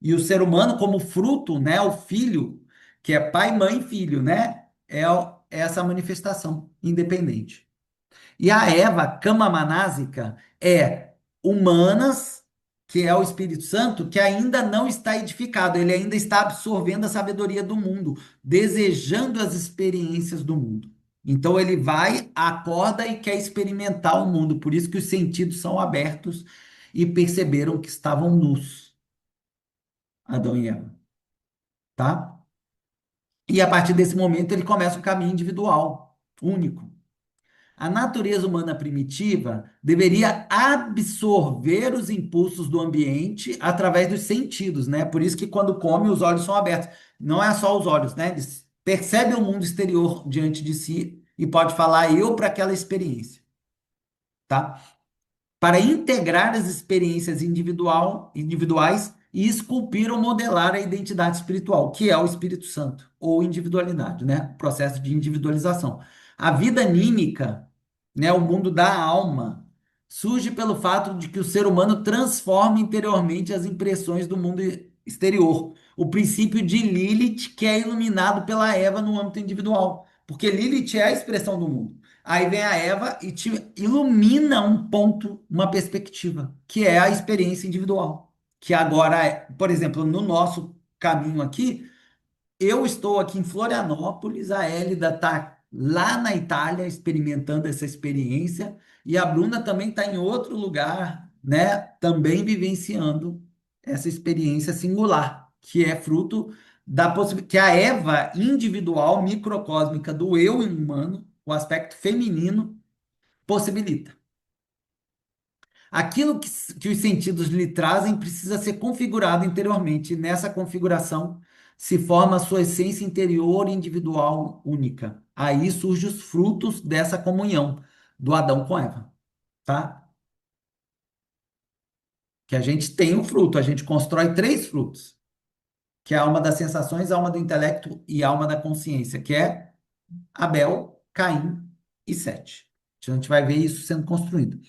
E o ser humano, como fruto, né, o filho, que é pai, mãe e filho, né? essa manifestação independente. E a Eva cama-manásica é humanas, que é o Espírito Santo, que ainda não está edificado, ele ainda está absorvendo a sabedoria do mundo, desejando as experiências do mundo. Então ele vai, acorda e quer experimentar o mundo, por isso que os sentidos são abertos e perceberam que estavam nus, Adão e Eva, tá? E a partir desse momento ele começa um caminho individual, único. A natureza humana primitiva deveria absorver os impulsos do ambiente através dos sentidos, né? Por isso que quando come, os olhos são abertos. Não é só os olhos, né? Eles percebem o mundo exterior diante de si e pode falar eu para aquela experiência, tá? Para integrar as experiências individuais e esculpir ou modelar a identidade espiritual, que é o Espírito Santo, ou individualidade, né? O processo de individualização. A vida anímica, né, o mundo da alma, surge pelo fato de que o ser humano transforma interiormente as impressões do mundo exterior. O princípio de Lilith, que é iluminado pela Eva no âmbito individual, porque Lilith é a expressão do mundo. Aí vem a Eva e te ilumina um ponto, uma perspectiva, que é a experiência individual. Que agora, por exemplo, no nosso caminho aqui, eu estou aqui em Florianópolis, a Hélida está lá na Itália experimentando essa experiência, e a Bruna também está em outro lugar, né? Também vivenciando essa experiência singular, que é fruto da possibilidade, que a Eva individual, microcósmica do eu humano, o aspecto feminino, possibilita. Aquilo que os sentidos lhe trazem precisa ser configurado interiormente. E nessa configuração se forma a sua essência interior individual única. Aí surgem os frutos dessa comunhão do Adão com Eva, tá? Que a gente tem um fruto, a gente constrói três frutos, que é a alma das sensações, a alma do intelecto e a alma da consciência, que é Abel, Caim e Sete. Então a gente vai ver isso sendo construído.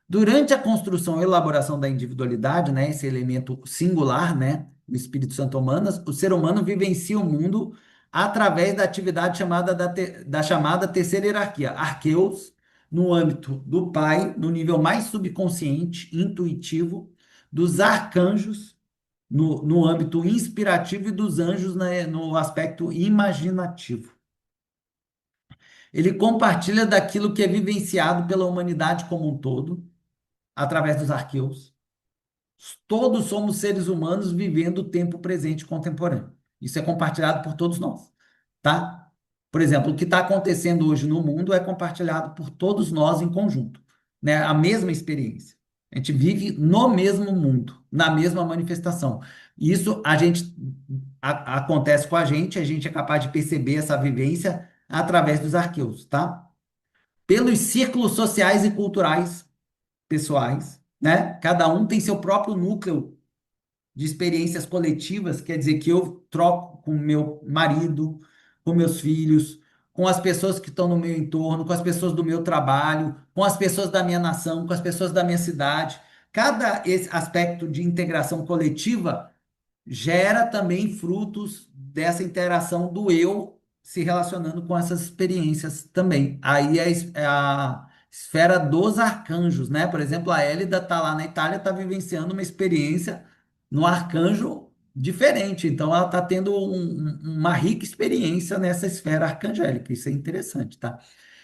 Durante a construção e elaboração da individualidade, né, esse elemento singular, né, o Espírito Santo Humanas, o ser humano vivencia o mundo através da atividade chamada da chamada terceira hierarquia, arqueus, no âmbito do Pai, no nível mais subconsciente, intuitivo, dos arcanjos, no âmbito inspirativo e dos anjos, né, no aspecto imaginativo. Ele compartilha daquilo que é vivenciado pela humanidade como um todo, através dos arqueus. Todos somos seres humanos vivendo o tempo presente contemporâneo. Isso é compartilhado por todos nós, tá? Por exemplo, o que está acontecendo hoje no mundo é compartilhado por todos nós em conjunto, né? A mesma experiência. A gente vive no mesmo mundo, na mesma manifestação. Isso acontece com a gente é capaz de perceber essa vivência através dos arqueus, tá? Pelos círculos sociais e culturais pessoais, né? Cada um tem seu próprio núcleo de experiências coletivas, quer dizer que eu troco com meu marido, com meus filhos, com as pessoas que estão no meu entorno, com as pessoas do meu trabalho, com as pessoas da minha nação, com as pessoas da minha cidade. Cada esse aspecto de integração coletiva gera também frutos dessa interação do eu se relacionando com essas experiências também. Aí é a esfera dos arcanjos, né? Por exemplo, a Hélida está lá na Itália, está vivenciando uma experiência no arcanjo diferente. Então, ela está tendo uma rica experiência nessa esfera arcangélica. Isso é interessante, tá?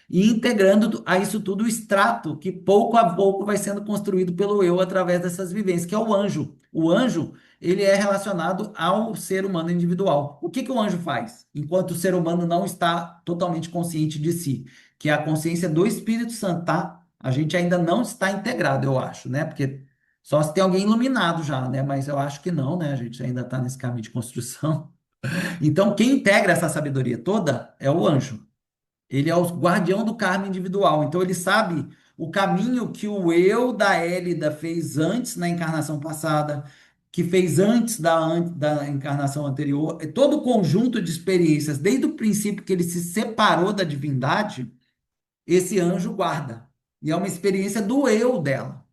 E integrando a isso tudo o extrato, que pouco a pouco vai sendo construído pelo eu através dessas vivências, que é o anjo. O anjo, ele é relacionado ao ser humano individual. O que que o anjo faz? Enquanto o ser humano não está totalmente consciente de si, que é a consciência do Espírito Santo, tá? A gente ainda não está integrado, eu acho, né? Porque só se tem alguém iluminado já, né? Mas eu acho que não, né? A gente ainda está nesse caminho de construção. Então, quem integra essa sabedoria toda é o anjo. Ele é o guardião do karma individual. Então, ele sabe o caminho que o eu da Hélida fez antes na encarnação passada, que fez antes da encarnação anterior. É todo o conjunto de experiências, desde o princípio que ele se separou da divindade, esse anjo guarda. E é uma experiência do eu dela.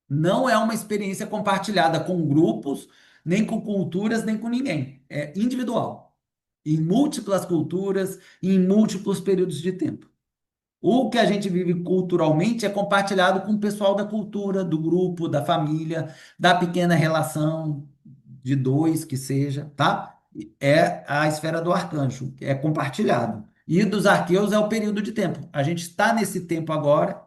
Não é uma experiência compartilhada com grupos, nem com culturas, nem com ninguém. É individual. em múltiplas culturas, em múltiplos períodos de tempo. O que a gente vive culturalmente é compartilhado com o pessoal da cultura, do grupo, da família, da pequena relação de dois que seja, tá? É a esfera do arcanjo, é compartilhado. E dos arqueus é o período de tempo. A gente está nesse tempo agora,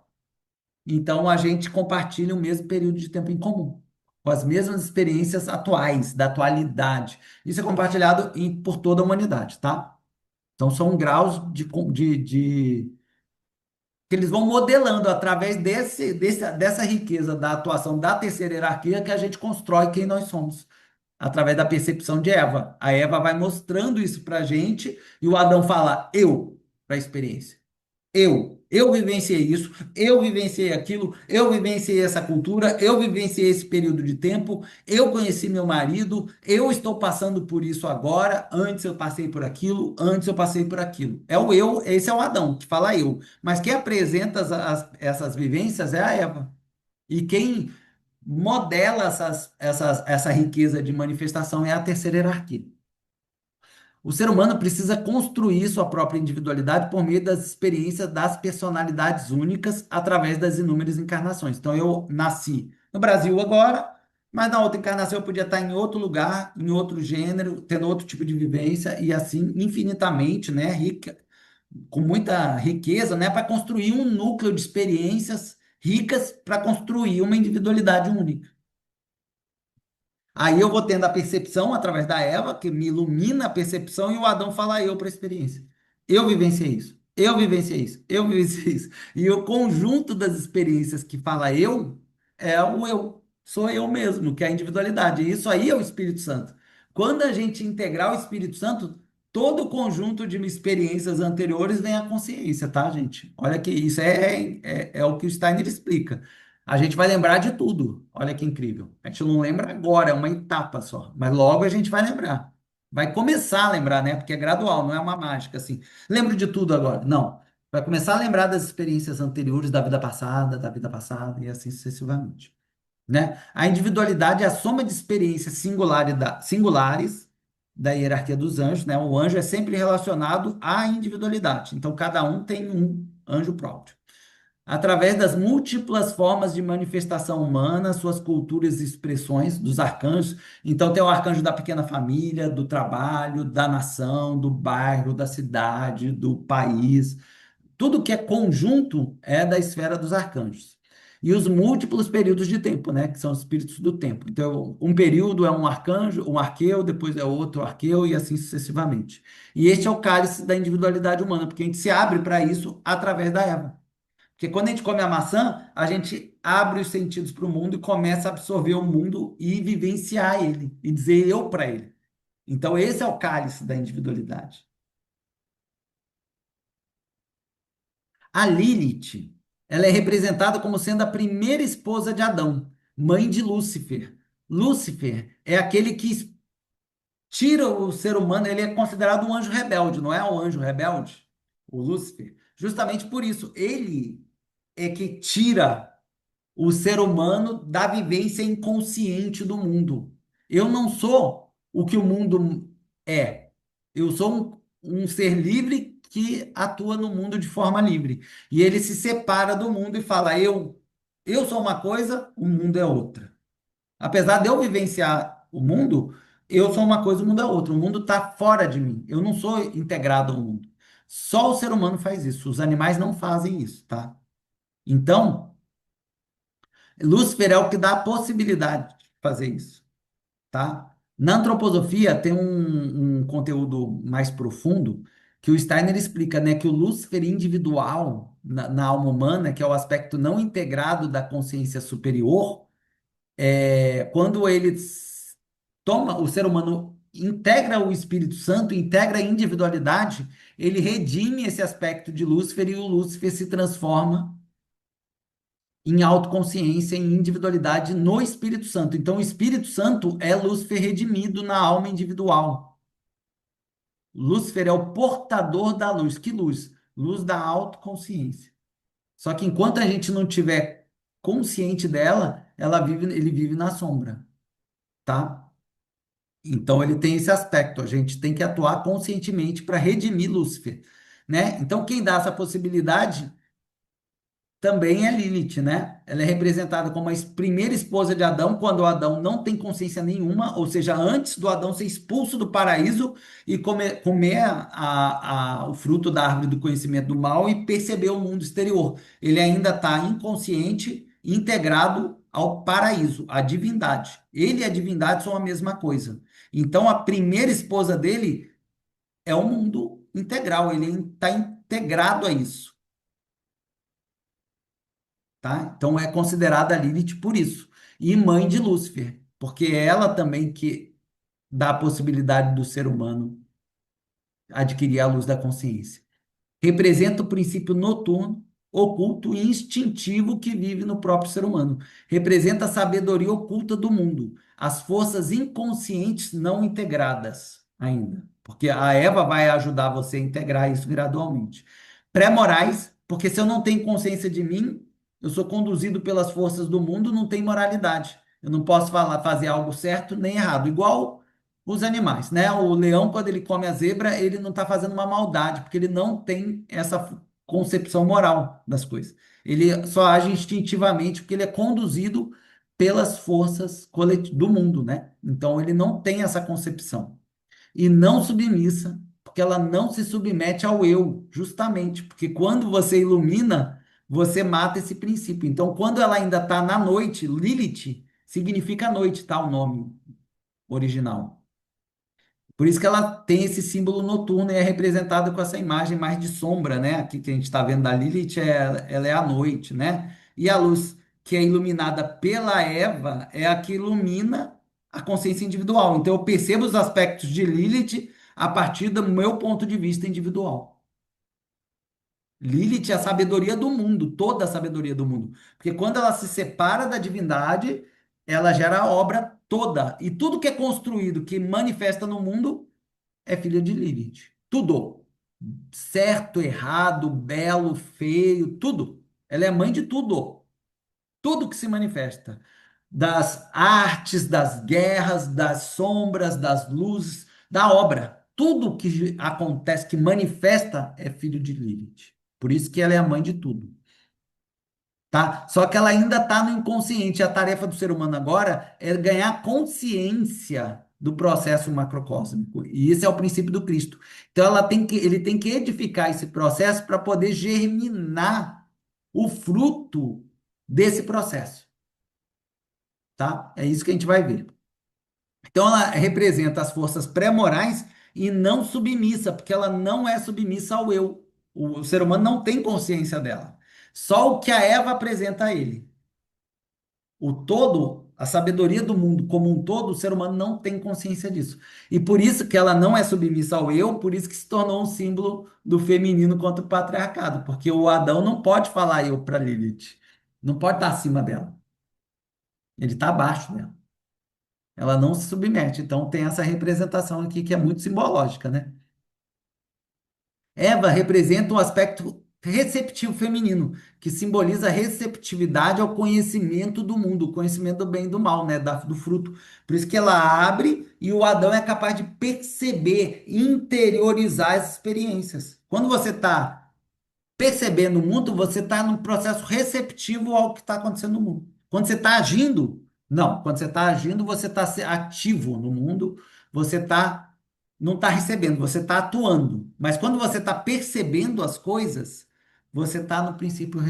então a gente compartilha o mesmo período de tempo em comum, com as mesmas experiências atuais, da atualidade. Isso é compartilhado por toda a humanidade, tá? Então são graus que eles vão modelando através dessa riqueza da atuação da terceira hierarquia que a gente constrói quem nós somos, através da percepção de Eva. A Eva vai mostrando isso para a gente e o Adão fala eu para a experiência. Eu vivenciei isso, eu vivenciei aquilo, eu vivenciei essa cultura, eu vivenciei esse período de tempo, eu conheci meu marido, eu estou passando por isso agora, antes eu passei por aquilo, antes eu passei por aquilo. É o eu, esse é o Adão, que fala eu. Mas quem apresenta essas vivências é a Eva. E quem modela essa riqueza de manifestação é a terceira hierarquia. O ser humano precisa construir sua própria individualidade por meio das experiências das personalidades únicas através das inúmeras encarnações. Então, eu nasci no Brasil agora, mas na outra encarnação eu podia estar em outro lugar, em outro gênero, tendo outro tipo de vivência e assim infinitamente, né, rica, com muita riqueza, né, para construir um núcleo de experiências ricas para construir uma individualidade única. Aí eu vou tendo a percepção através da Eva, que me ilumina a percepção, e o Adão fala eu para a experiência. Eu vivenciei isso, eu vivenciei isso, eu vivenciei isso. E o conjunto das experiências que fala eu é o eu, sou eu mesmo, que é a individualidade. E isso aí é o Espírito Santo. Quando a gente integrar o Espírito Santo, todo o conjunto de experiências anteriores vem à consciência, tá, gente? Olha que isso é o que o Steiner explica. A gente vai lembrar de tudo. Olha que incrível. A gente não lembra agora, é uma etapa só. Mas logo a gente vai lembrar. Vai começar a lembrar, né? Porque é gradual, não é uma mágica assim. Lembro de tudo agora. Não. Vai começar a lembrar das experiências anteriores da vida passada e assim sucessivamente, né? A individualidade é a soma de experiências singulares da hierarquia dos anjos, né? O anjo é sempre relacionado à individualidade. Então, cada um tem um anjo próprio através das múltiplas formas de manifestação humana, suas culturas e expressões dos arcanjos. Então, tem o arcanjo da pequena família, do trabalho, da nação, do bairro, da cidade, do país. Tudo que é conjunto é da esfera dos arcanjos. E os múltiplos períodos de tempo, né? Que são os espíritos do tempo. Então, um período é um arcanjo, um arqueu, depois é outro arqueu e assim sucessivamente. E este é o cálice da individualidade humana, porque a gente se abre para isso através da Eva. Porque quando a gente come a maçã, a gente abre os sentidos para o mundo e começa a absorver o mundo e vivenciar ele, e dizer eu para ele. Então, esse é o cálice da individualidade. A Lilith, ela é representada como sendo a primeira esposa de Adão, mãe de Lúcifer. Lúcifer é aquele que tira o ser humano, ele é considerado um anjo rebelde, não é um anjo rebelde? O Lúcifer. Justamente por isso, ele é que tira o ser humano da vivência inconsciente do mundo. Eu não sou o que o mundo é. Eu sou um ser livre que atua no mundo de forma livre. E ele se separa do mundo e fala: eu sou uma coisa, o mundo é outra. Apesar de eu vivenciar o mundo, eu sou uma coisa, o mundo é outra. O mundo está fora de mim. Eu não sou integrado ao mundo. Só o ser humano faz isso. Os animais não fazem isso, tá? Então, Lúcifer é o que dá a possibilidade de fazer isso, tá? Na antroposofia tem um conteúdo mais profundo que o Steiner explica, né, que o Lúcifer individual na alma humana, que é o aspecto não integrado da consciência superior, quando ele toma, o ser humano integra o Espírito Santo, integra a individualidade, ele redime esse aspecto de Lúcifer e o Lúcifer se transforma em autoconsciência, em individualidade no Espírito Santo. Então, o Espírito Santo é Lúcifer redimido na alma individual. Lúcifer é o portador da luz. Que luz? Luz da autoconsciência. Só que enquanto a gente não tiver consciente dela, ele vive na sombra, tá? Então ele tem esse aspecto, a gente tem que atuar conscientemente para redimir Lúcifer, né? Então quem dá essa possibilidade também é Lilith, né? Ela é representada como a primeira esposa de Adão, quando Adão não tem consciência nenhuma, ou seja, antes do Adão ser expulso do paraíso e comer o fruto da árvore do conhecimento do mal e perceber o mundo exterior. Ele ainda está inconsciente, integrado ao paraíso, à divindade. Ele e a divindade são a mesma coisa. Então, a primeira esposa dele é o mundo integral, ele está integrado a isso. Tá? Então é considerada Lilith por isso. E mãe de Lúcifer, porque é ela também que dá a possibilidade do ser humano adquirir a luz da consciência. Representa o princípio noturno, oculto e instintivo que vive no próprio ser humano. Representa a sabedoria oculta do mundo, as forças inconscientes não integradas ainda. Porque a Eva vai ajudar você a integrar isso gradualmente. Pré-morais, porque se eu não tenho consciência de mim, eu sou conduzido pelas forças do mundo, não tem moralidade. Eu não posso falar, fazer algo certo nem errado. Igual os animais, né? O leão, quando ele come a zebra, ele não está fazendo uma maldade, porque ele não tem essa concepção moral das coisas. Ele só age instintivamente porque ele é conduzido pelas forças do mundo, né? Então ele não tem essa concepção. E não submissa, porque ela não se submete ao eu, justamente, porque quando você ilumina, você mata esse princípio. Então, quando ela ainda está na noite, Lilith significa noite, tá? O nome original. Por isso que ela tem esse símbolo noturno e é representada com essa imagem mais de sombra, né? Aqui que a gente está vendo da Lilith, ela é a noite, né? E a luz que é iluminada pela Eva é a que ilumina a consciência individual. Então eu percebo os aspectos de Lilith a partir do meu ponto de vista individual. Lilith é a sabedoria do mundo, toda a sabedoria do mundo. Porque quando ela se separa da divindade, ela gera a obra toda. E tudo que é construído, que manifesta no mundo, é filha de Lilith. Tudo. Certo, errado, belo, feio, tudo. Ela é mãe de tudo. Tudo que se manifesta. Das artes, das guerras, das sombras, das luzes, da obra. Tudo que acontece, que manifesta, é filho de Lilith. Por isso que ela é a mãe de tudo. Tá? Só que ela ainda está no inconsciente. A tarefa do ser humano agora é ganhar consciência do processo macrocósmico. E esse é o princípio do Cristo. Então ele tem que edificar esse processo para poder germinar o fruto desse processo. Tá? É isso que a gente vai ver. Então ela representa as forças pré-morais e não submissa, porque ela não é submissa ao eu. O ser humano não tem consciência dela. Só o que a Eva apresenta a ele. O todo, a sabedoria do mundo como um todo, o ser humano não tem consciência disso. E por isso que ela não é submissa ao eu, por isso que se tornou um símbolo do feminino contra o patriarcado, porque o Adão não pode falar eu para Lilith. Não pode estar acima dela. Ele está abaixo dela. Ela não se submete. Então tem essa representação aqui que é muito simbológica, né? Eva representa um aspecto receptivo feminino, que simboliza a receptividade ao conhecimento do mundo, o conhecimento do bem e do mal, né, do fruto. Por isso que ela abre e o Adão é capaz de perceber, interiorizar as experiências. Quando você está percebendo o mundo, você está num processo receptivo ao que está acontecendo no mundo. Quando você está agindo, não. Quando você está agindo, você está ativo no mundo, você tá, não está recebendo, você está atuando. Mas quando você está percebendo as coisas, você está no princípio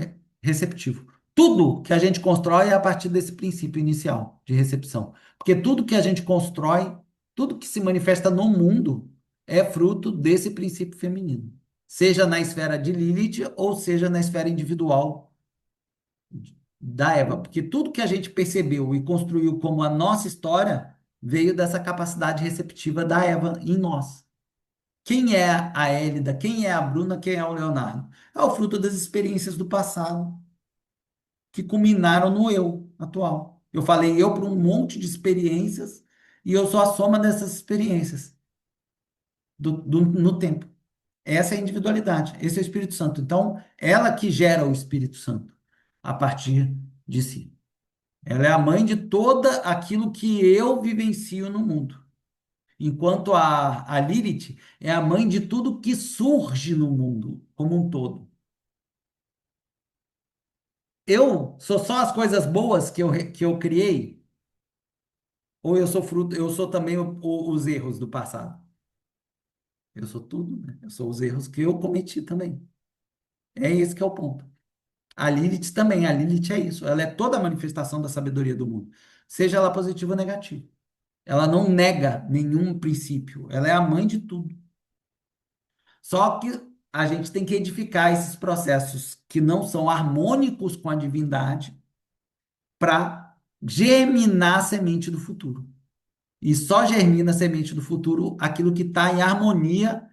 receptivo. Tudo que a gente constrói é a partir desse princípio inicial de recepção. Porque tudo que a gente constrói, tudo que se manifesta no mundo, é fruto desse princípio feminino, seja na esfera de Lilith ou seja na esfera individual da Eva, porque tudo que a gente percebeu e construiu como a nossa história veio dessa capacidade receptiva da Eva em nós. Quem é a Hélida? Quem é a Bruna? Quem é o Leonardo? É o fruto das experiências do passado que culminaram no eu atual. Eu falei eu para um monte de experiências e eu sou a soma dessas experiências no tempo. Essa é a individualidade, esse é o Espírito Santo. Então, ela que gera o Espírito Santo a partir de si. Ela é a mãe de toda aquilo que eu vivencio no mundo. enquanto a Lilith é a mãe de tudo que surge no mundo como um todo. Eu sou só as coisas boas que eu criei, ou eu sou fruto, eu sou também os erros do passado? Eu sou tudo, né? Eu sou os erros que eu cometi também. É esse que é o ponto. A Lilith também, a Lilith é isso. Ela é toda a manifestação da sabedoria do mundo, seja ela positiva ou negativa. Ela não nega nenhum princípio. Ela é a mãe de tudo. Só que a gente tem que edificar esses processos que não são harmônicos com a divindade para germinar a semente do futuro. E só germina a semente do futuro aquilo que está em harmonia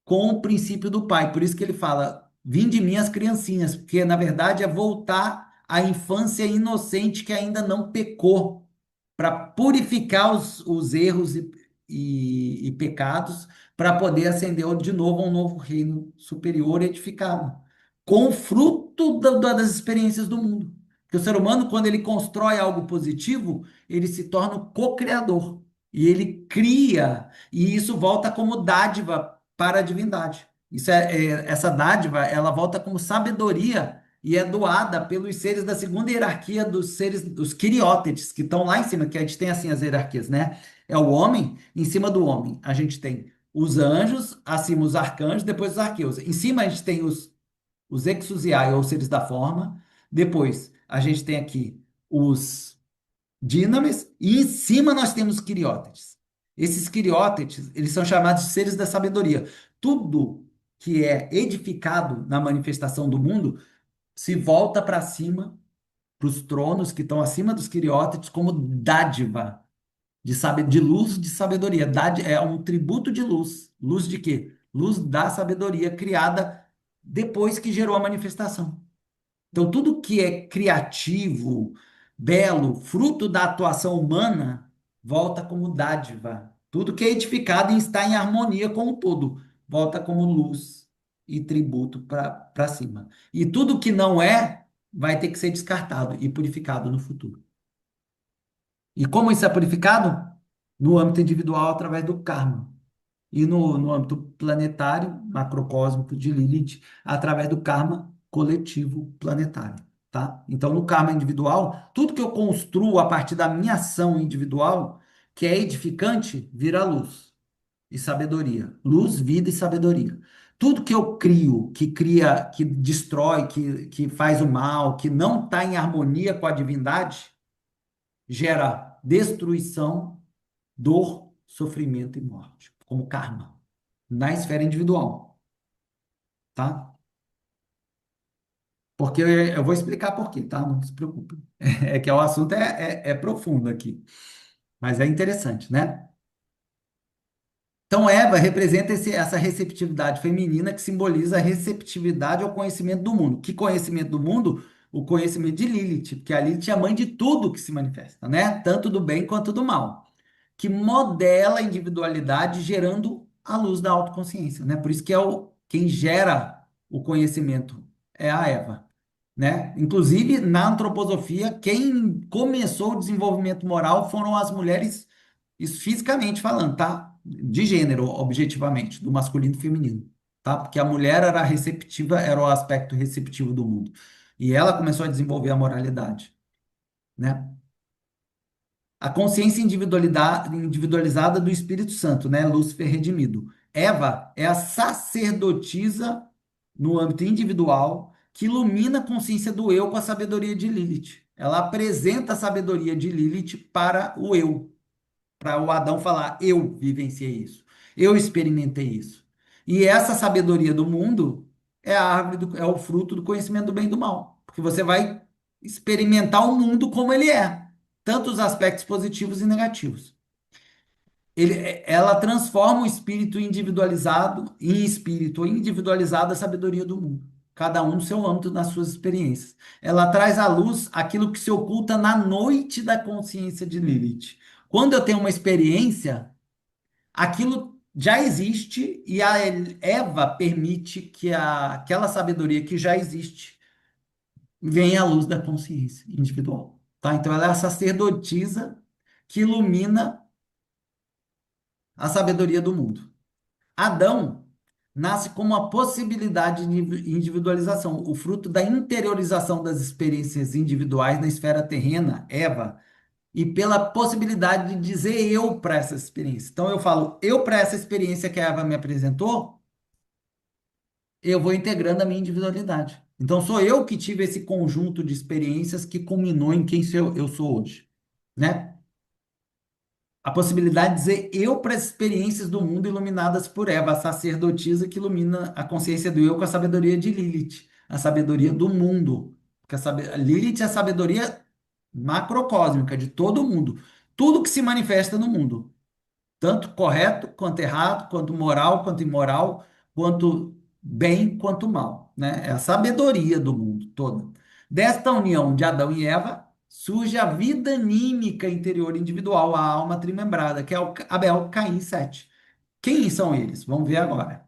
com o princípio do Pai. Por isso que ele fala: vinde de mim as criancinhas, porque na verdade é voltar à infância inocente que ainda não pecou, para purificar os erros e pecados, para poder ascender de novo a um novo reino superior e edificado, com o fruto das experiências do mundo. Porque o ser humano, quando ele constrói algo positivo, ele se torna o co-criador. E ele cria, e isso volta como dádiva para a divindade. Essa dádiva, ela volta como sabedoria e é doada pelos seres da segunda hierarquia dos seres, dos quiriótetes, que estão lá em cima, que a gente tem assim as hierarquias, né? É o homem, em cima do homem, a gente tem os anjos, acima os arcanjos, depois os arqueus. Em cima a gente tem os exousiai, ou seres da forma, depois a gente tem aqui os dínames, e em cima nós temos os quiriótetes. Esses quiriótetes, eles são chamados de seres da sabedoria. Tudo que é edificado na manifestação do mundo se volta para cima, para os tronos que estão acima dos quiriótetes, como dádiva de luz, de sabedoria. É um tributo de luz. Luz de quê? Luz da sabedoria criada depois que gerou a manifestação. Então, tudo que é criativo, belo, fruto da atuação humana, volta como dádiva. Tudo que é edificado e está em harmonia com o todo, volta como luz e tributo para cima. E tudo que não é, vai ter que ser descartado e purificado no futuro. E como isso é purificado? No âmbito individual, através do karma. E no âmbito planetário, macrocósmico de Lilith, através do karma coletivo planetário, tá? Então, no karma individual, tudo que eu construo a partir da minha ação individual, que é edificante, vira luz e sabedoria. Luz, vida e sabedoria. Tudo que eu crio, que cria, que destrói, que faz o mal, que não está em harmonia com a divindade, gera destruição, dor, sofrimento e morte, como karma, na esfera individual, tá? Porque eu vou explicar por quê, tá? Não se preocupe. É que o assunto é profundo aqui, mas é interessante, né? Então, Eva representa essa receptividade feminina que simboliza a receptividade ao conhecimento do mundo. Que conhecimento do mundo? O conhecimento de Lilith, porque a Lilith é a mãe de tudo que se manifesta, né? Tanto do bem quanto do mal, que modela a individualidade gerando a luz da autoconsciência, né? Por isso que quem gera o conhecimento é a Eva, né? Inclusive, na antroposofia, quem começou o desenvolvimento moral foram as mulheres, isso fisicamente falando, tá? De gênero, objetivamente, do masculino e feminino, tá? Porque a mulher era receptiva, era o aspecto receptivo do mundo. E ela começou a desenvolver a moralidade, né? A consciência individualizada do Espírito Santo, né? Lúcifer redimido. Eva é a sacerdotisa no âmbito individual que ilumina a consciência do eu com a sabedoria de Lilith. Ela apresenta a sabedoria de Lilith para o eu, para o Adão falar: eu vivenciei isso, eu experimentei isso. E essa sabedoria do mundo é a árvore é o fruto do conhecimento do bem e do mal, porque você vai experimentar o mundo como ele é, tanto os aspectos positivos e negativos. Ela transforma o espírito individualizado em espírito individualizado a sabedoria do mundo, cada um no seu âmbito, nas suas experiências. Ela traz à luz aquilo que se oculta na noite da consciência de Lilith. Quando eu tenho uma experiência, aquilo já existe e a Eva permite que aquela sabedoria que já existe venha à luz da consciência individual, tá? Então ela é a sacerdotisa que ilumina a sabedoria do mundo. Adão nasce como uma possibilidade de individualização, o fruto da interiorização das experiências individuais na esfera terrena, Eva, e pela possibilidade de dizer eu para essa experiência. Então eu falo, eu para essa experiência que a Eva me apresentou, eu vou integrando a minha individualidade. Então sou eu que tive esse conjunto de experiências que culminou em quem eu sou hoje, né? A possibilidade de dizer eu para as experiências do mundo iluminadas por Eva, a sacerdotisa que ilumina a consciência do eu com a sabedoria de Lilith, a sabedoria do mundo. Porque Lilith é a sabedoria macrocósmica de todo mundo. Tudo que se manifesta no mundo tanto correto quanto errado, quanto moral quanto imoral, quanto bem quanto mal, né? É a sabedoria do mundo toda. Desta união de Adão e Eva surge a vida anímica interior individual, a alma trimembrada, que é o Abel, Caim e Sete. Quem são eles? Vamos ver agora.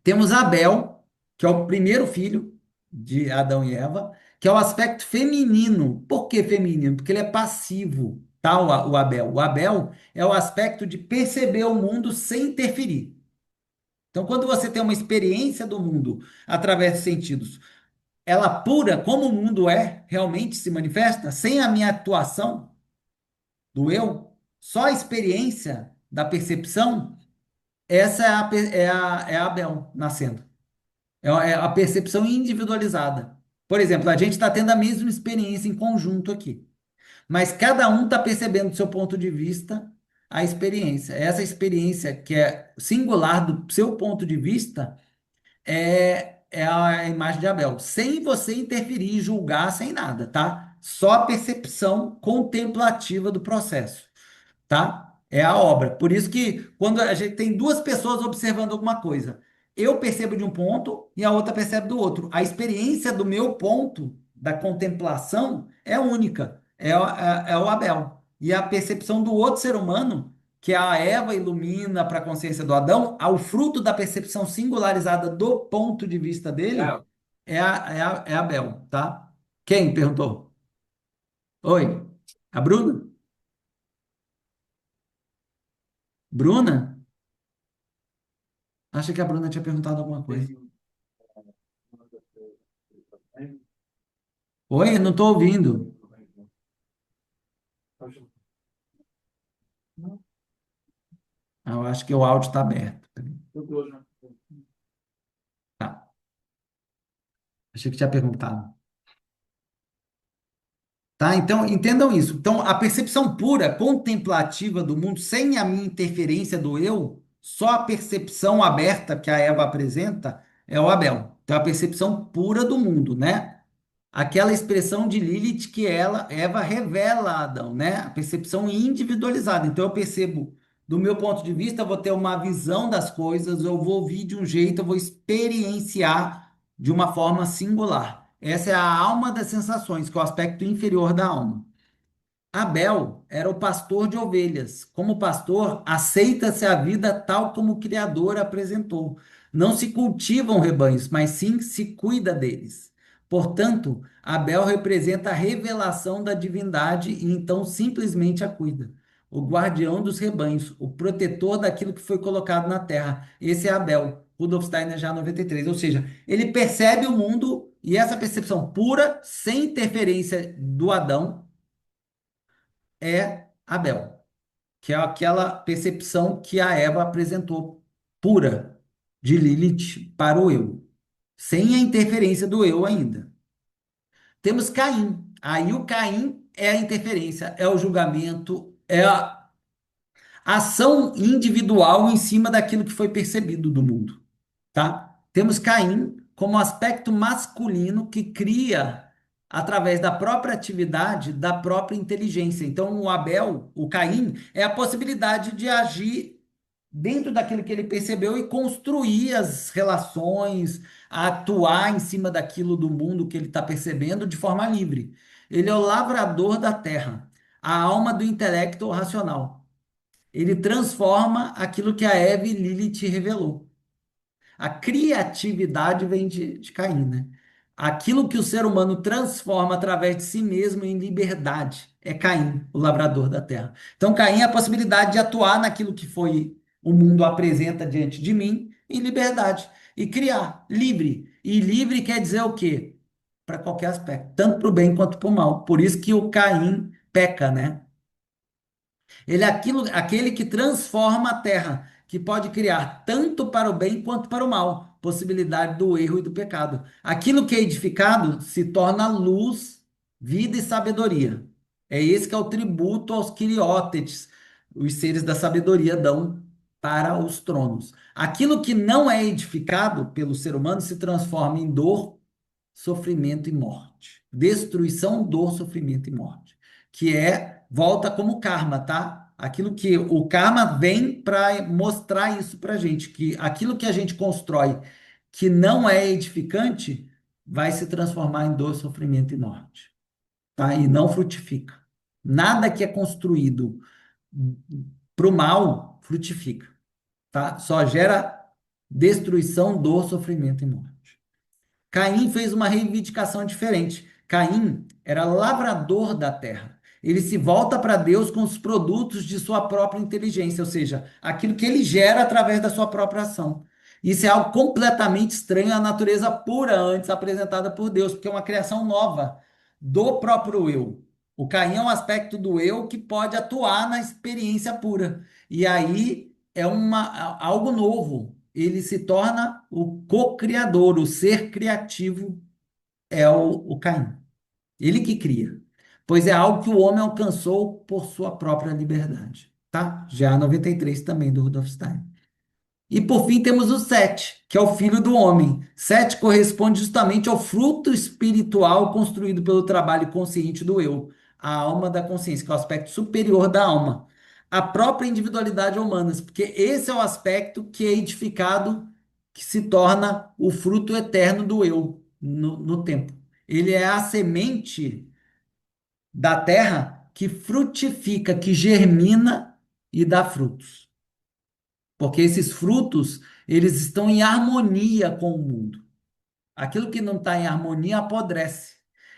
Temos Abel, que é o primeiro filho de Adão e Eva, que é o aspecto feminino. Por que feminino? Porque ele é passivo, tá? O Abel. O Abel é o aspecto de perceber o mundo sem interferir. Então, quando você tem uma experiência do mundo através dos sentidos, ela pura, como o mundo é, realmente se manifesta, sem a minha atuação do eu, só a experiência da percepção, essa é a Abel nascendo. É a percepção individualizada. Por exemplo, a gente está tendo a mesma experiência em conjunto aqui, mas cada um está percebendo do seu ponto de vista a experiência. Essa experiência que é singular do seu ponto de vista é a imagem de Abel, sem você interferir, julgar, sem nada, tá? Só a percepção contemplativa do processo, tá? É a obra. Por isso que quando a gente tem duas pessoas observando alguma coisa, eu percebo de um ponto e a outra percebe do outro. A experiência do meu ponto da contemplação é única, é o Abel. E a percepção do outro ser humano, que a Eva ilumina para a consciência do Adão, ao fruto da percepção singularizada do ponto de vista dele, é Abel, tá? Quem perguntou? Oi, a Bruna? Bruna? Acho que a Bruna tinha perguntado alguma coisa. Oi, não estou ouvindo. Ah, eu acho que o áudio está aberto. Tá. Achei que tinha perguntado. Tá? Então, entendam isso. Então, a percepção pura, contemplativa do mundo, sem a minha interferência do eu, só a percepção aberta que a Eva apresenta é o Abel. Então, a percepção pura do mundo, né? Aquela expressão de Lilith que Eva revela a Adão, né? A percepção individualizada. Então eu percebo, do meu ponto de vista, eu vou ter uma visão das coisas, eu vou ouvir de um jeito, eu vou experienciar de uma forma singular. Essa é a alma das sensações, que é o aspecto inferior da alma. Abel era o pastor de ovelhas. Como pastor, aceita-se a vida tal como o Criador apresentou. Não se cultivam rebanhos, mas sim se cuida deles. Portanto, Abel representa a revelação da divindade e então simplesmente a cuida. O guardião dos rebanhos, o protetor daquilo que foi colocado na terra. Esse é Abel, Rudolf Steiner já 93. Ou seja, ele percebe o mundo e essa percepção pura, sem interferência do Adão, é Abel, que é aquela percepção que a Eva apresentou pura de Lilith para o eu, sem a interferência do eu ainda. Temos Caim. Aí o Caim é a interferência, é o julgamento, é a ação individual em cima daquilo que foi percebido do mundo, tá? Temos Caim como aspecto masculino que cria através da própria atividade, da própria inteligência. Então, o Abel, o Caim, é a possibilidade de agir dentro daquilo que ele percebeu e construir as relações, atuar em cima daquilo do mundo que ele está percebendo de forma livre. Ele é o lavrador da terra, a alma do intelecto racional. Ele transforma aquilo que a Eve e Lilith revelou. A criatividade vem de Caim, né? Aquilo que o ser humano transforma através de si mesmo em liberdade. é Caim, o lavrador da terra. Então, Caim é a possibilidade de atuar naquilo que foi o mundo apresenta diante de mim em liberdade e criar livre. E livre quer dizer o quê? Para qualquer aspecto, tanto para o bem quanto para o mal. Por isso que o Caim peca, né? Ele é aquele que transforma a terra, que pode criar tanto para o bem quanto para o mal, possibilidade do erro e do pecado. Aquilo que é edificado se torna luz, vida e sabedoria. É esse que é o tributo aos quiriótetes, os seres da sabedoria dão para os tronos. Aquilo que não é edificado pelo ser humano se transforma em dor, sofrimento e morte. Destruição, dor, sofrimento e morte. Que é, volta como karma, tá? Aquilo que o karma vem para mostrar isso para gente, que aquilo que a gente constrói que não é edificante vai se transformar em dor, sofrimento e morte, tá? E não frutifica. Nada que é construído para o mal frutifica, tá? Só gera destruição, dor, sofrimento e morte. Caim fez uma reivindicação diferente. Caim era lavrador da terra. Ele se volta para Deus com os produtos de sua própria inteligência, ou seja, aquilo que ele gera através da sua própria ação. Isso é algo completamente estranho à natureza pura antes apresentada por Deus, porque é uma criação nova do próprio eu. O Caim é um aspecto do eu que pode atuar na experiência pura. E aí é algo novo. Ele se torna o co-criador, o ser criativo é o Caim. Ele que cria. Pois é algo que o homem alcançou por sua própria liberdade. Tá? Já 93 também do Rudolf Steiner. E por fim temos o Sete, que é o filho do homem. Sete corresponde justamente ao fruto espiritual construído pelo trabalho consciente do eu, a alma da consciência, que é o aspecto superior da alma, a própria individualidade humana, porque esse é o aspecto que é edificado, que se torna o fruto eterno do eu no tempo. Ele é a semente da terra que frutifica, que germina e dá frutos. Porque esses frutos, eles estão em harmonia com o mundo. Aquilo que não está em harmonia apodrece.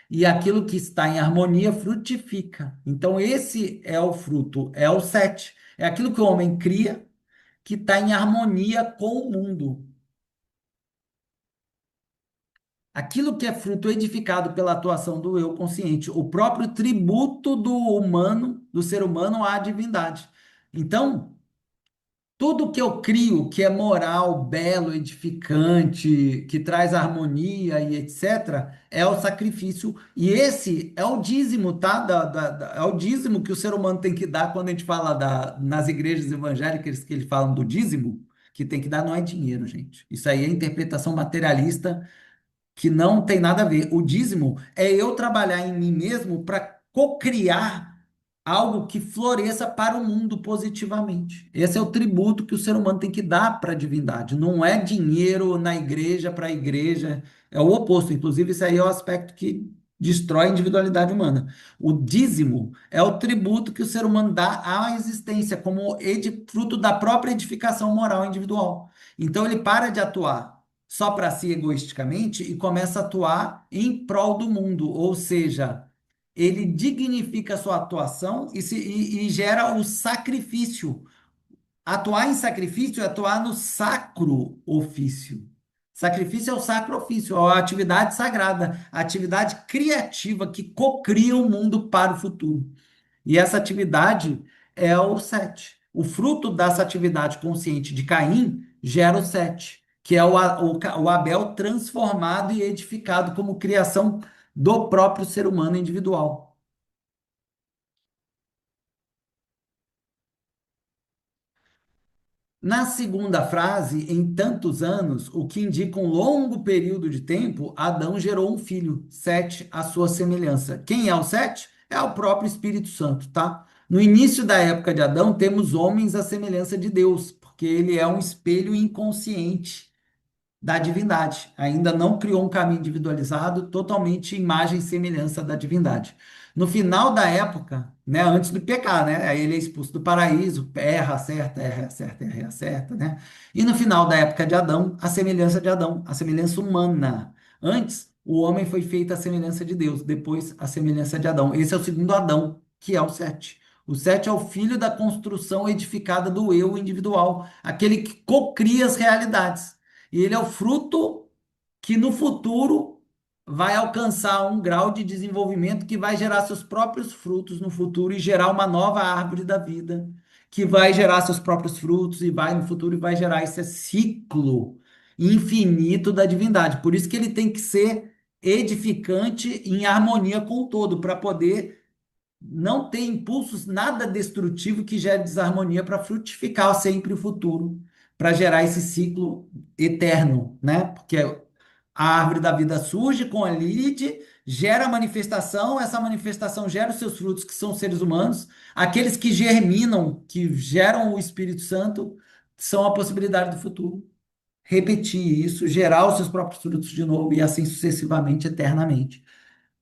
E aquilo que está em harmonia frutifica. Então, esse é o fruto, é o sete. É aquilo que o homem cria que está em harmonia com o mundo. Aquilo que é fruto edificado pela atuação do eu consciente, o próprio tributo do humano, do ser humano à divindade. Então, tudo que eu crio, que é moral, belo, edificante, que traz harmonia e etc., é o sacrifício. E esse é o dízimo, tá? É o dízimo que o ser humano tem que dar quando a gente fala nas igrejas evangélicas que eles falam do dízimo, que tem que dar não é dinheiro, gente. Isso aí é interpretação materialista que não tem nada a ver. O dízimo é eu trabalhar em mim mesmo para cocriar algo que floresça para o mundo positivamente. Esse é o tributo que o ser humano tem que dar para a divindade. Não é dinheiro na igreja para a igreja, é o oposto. Inclusive, isso aí é o aspecto que destrói a individualidade humana. O dízimo é o tributo que o ser humano dá à existência como fruto da própria edificação moral individual. Então ele para de atuar só para si egoisticamente e começa a atuar em prol do mundo, ou seja, ele dignifica a sua atuação e gera o sacrifício. Atuar em sacrifício é atuar no sacro ofício. Sacrifício é o sacro ofício, é a atividade sagrada, a atividade criativa que cocria o mundo para o futuro. E essa atividade é o sete. O fruto dessa atividade consciente de Caim gera o sete, que é o Abel transformado e edificado como criação do próprio ser humano individual. Na segunda frase, em tantos anos, o que indica um longo período de tempo, Adão gerou um filho, Sete, à sua semelhança. Quem é o Sete? É o próprio Espírito Santo, tá? No início da época de Adão, temos homens à semelhança de Deus, porque ele é um espelho inconsciente da divindade. Ainda não criou um caminho individualizado, totalmente imagem e semelhança da divindade. No final da época, né, antes do pecar, né, aí ele é expulso do paraíso, erra, acerta, erra, acerta, erra, acerta, né? E no final da época de Adão, a semelhança de Adão, a semelhança humana. Antes, o homem foi feito à semelhança de Deus, depois a semelhança de Adão. Esse é o segundo Adão. que é o sete. O sete é o filho da construção edificada do eu individual, aquele que cocria as realidades. E ele é o fruto que no futuro vai alcançar um grau de desenvolvimento que vai gerar seus próprios frutos no futuro e gerar uma nova árvore da vida, que vai gerar seus próprios frutos e vai no futuro e vai gerar esse ciclo infinito da divindade. Por isso que ele tem que ser edificante em harmonia com o todo, para poder não ter impulsos nada destrutivo que gere desarmonia para frutificar sempre o futuro, para gerar esse ciclo eterno, né? Porque a árvore da vida surge com a Lilith, gera manifestação, essa manifestação gera os seus frutos, que são os seres humanos, aqueles que germinam, que geram o Espírito Santo, são a possibilidade do futuro. Repetir isso, gerar os seus próprios frutos de novo e assim sucessivamente, eternamente.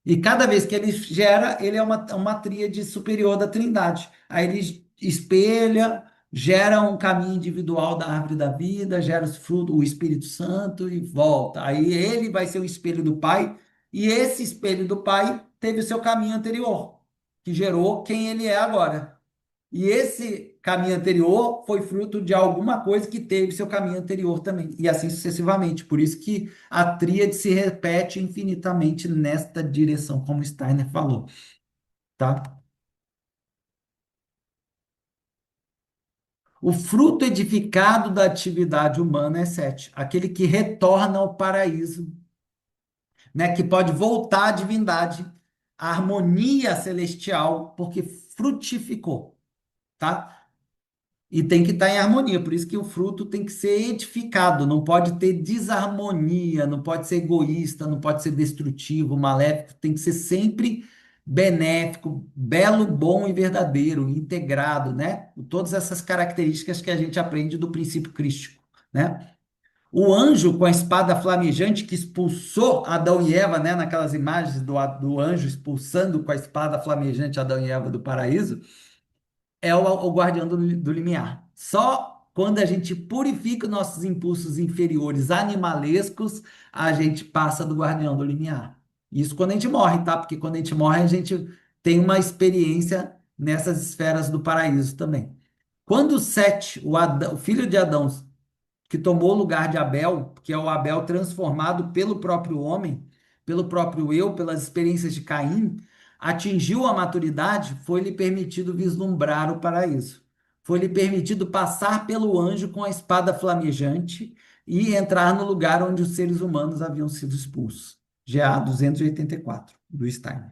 E cada vez que ele gera, ele é uma tríade superior da Trindade. Aí ele espelha, gera um caminho individual da árvore da vida, gera os frutos, o Espírito Santo e volta. Aí ele vai ser o espelho do Pai, e esse espelho do Pai teve o seu caminho anterior, que gerou quem ele é agora. E esse caminho anterior foi fruto de alguma coisa que teve seu caminho anterior também, e assim sucessivamente. Por isso que a tríade se repete infinitamente nesta direção, como Steiner falou, tá? O fruto edificado da atividade humana é sete, aquele que retorna ao paraíso, né? Que pode voltar à divindade, à harmonia celestial, porque frutificou, tá? E tem que estar em harmonia, por isso que o fruto tem que ser edificado, não pode ter desarmonia, não pode ser egoísta, não pode ser destrutivo, maléfico, tem que ser sempre benéfico, belo, bom e verdadeiro, integrado, né? Todas essas características que a gente aprende do princípio crístico, né? O anjo com a espada flamejante que expulsou Adão e Eva, né? Naquelas imagens do anjo expulsando com a espada flamejante Adão e Eva do paraíso, é o guardião do limiar. Só quando a gente purifica os nossos impulsos inferiores animalescos, a gente passa do guardião do limiar. Isso quando a gente morre, tá? Porque quando a gente morre, a gente tem uma experiência nessas esferas do paraíso também. Quando Sete, o filho de Adão, que tomou o lugar de Abel, que é o Abel transformado pelo próprio homem, pelo próprio eu, pelas experiências de Caim, atingiu a maturidade, foi-lhe permitido vislumbrar o paraíso. Foi-lhe permitido passar pelo anjo com a espada flamejante e entrar no lugar onde os seres humanos haviam sido expulsos. GA 284, do Steiner.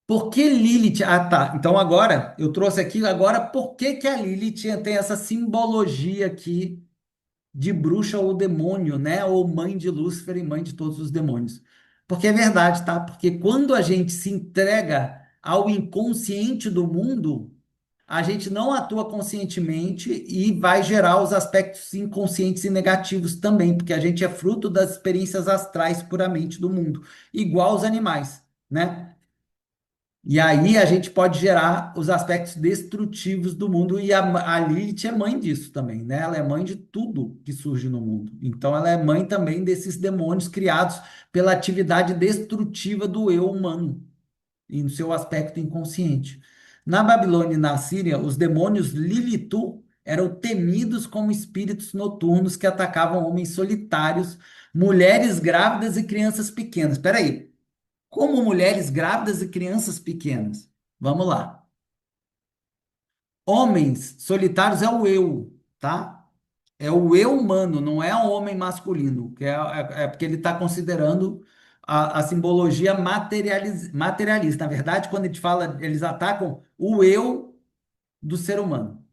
Por que Lilith? Ah, tá. Então agora eu trouxe aqui agora por que que a Lilith tem essa simbologia aqui de bruxa ou demônio, né? Ou mãe de Lúcifer e mãe de todos os demônios. Porque é verdade, tá? Porque quando a gente se entrega ao inconsciente do mundo, a gente não atua conscientemente e vai gerar os aspectos inconscientes e negativos também, porque a gente é fruto das experiências astrais puramente do mundo, igual os animais, né? E aí a gente pode gerar os aspectos destrutivos do mundo, e a Lilith é mãe disso também, né? Ela é mãe de tudo que surge no mundo. Então ela é mãe também desses demônios criados pela atividade destrutiva do eu humano, e no seu aspecto inconsciente. Na Babilônia e na Síria, os demônios Lilitu eram temidos como espíritos noturnos que atacavam homens solitários, mulheres grávidas e crianças pequenas. Espera aí, como mulheres grávidas e crianças pequenas. Vamos lá. Homens solitários é o eu, tá? É o eu humano, não é o homem masculino, que é porque ele está considerando a simbologia materialista. Na verdade, quando a gente fala, eles atacam o eu do ser humano.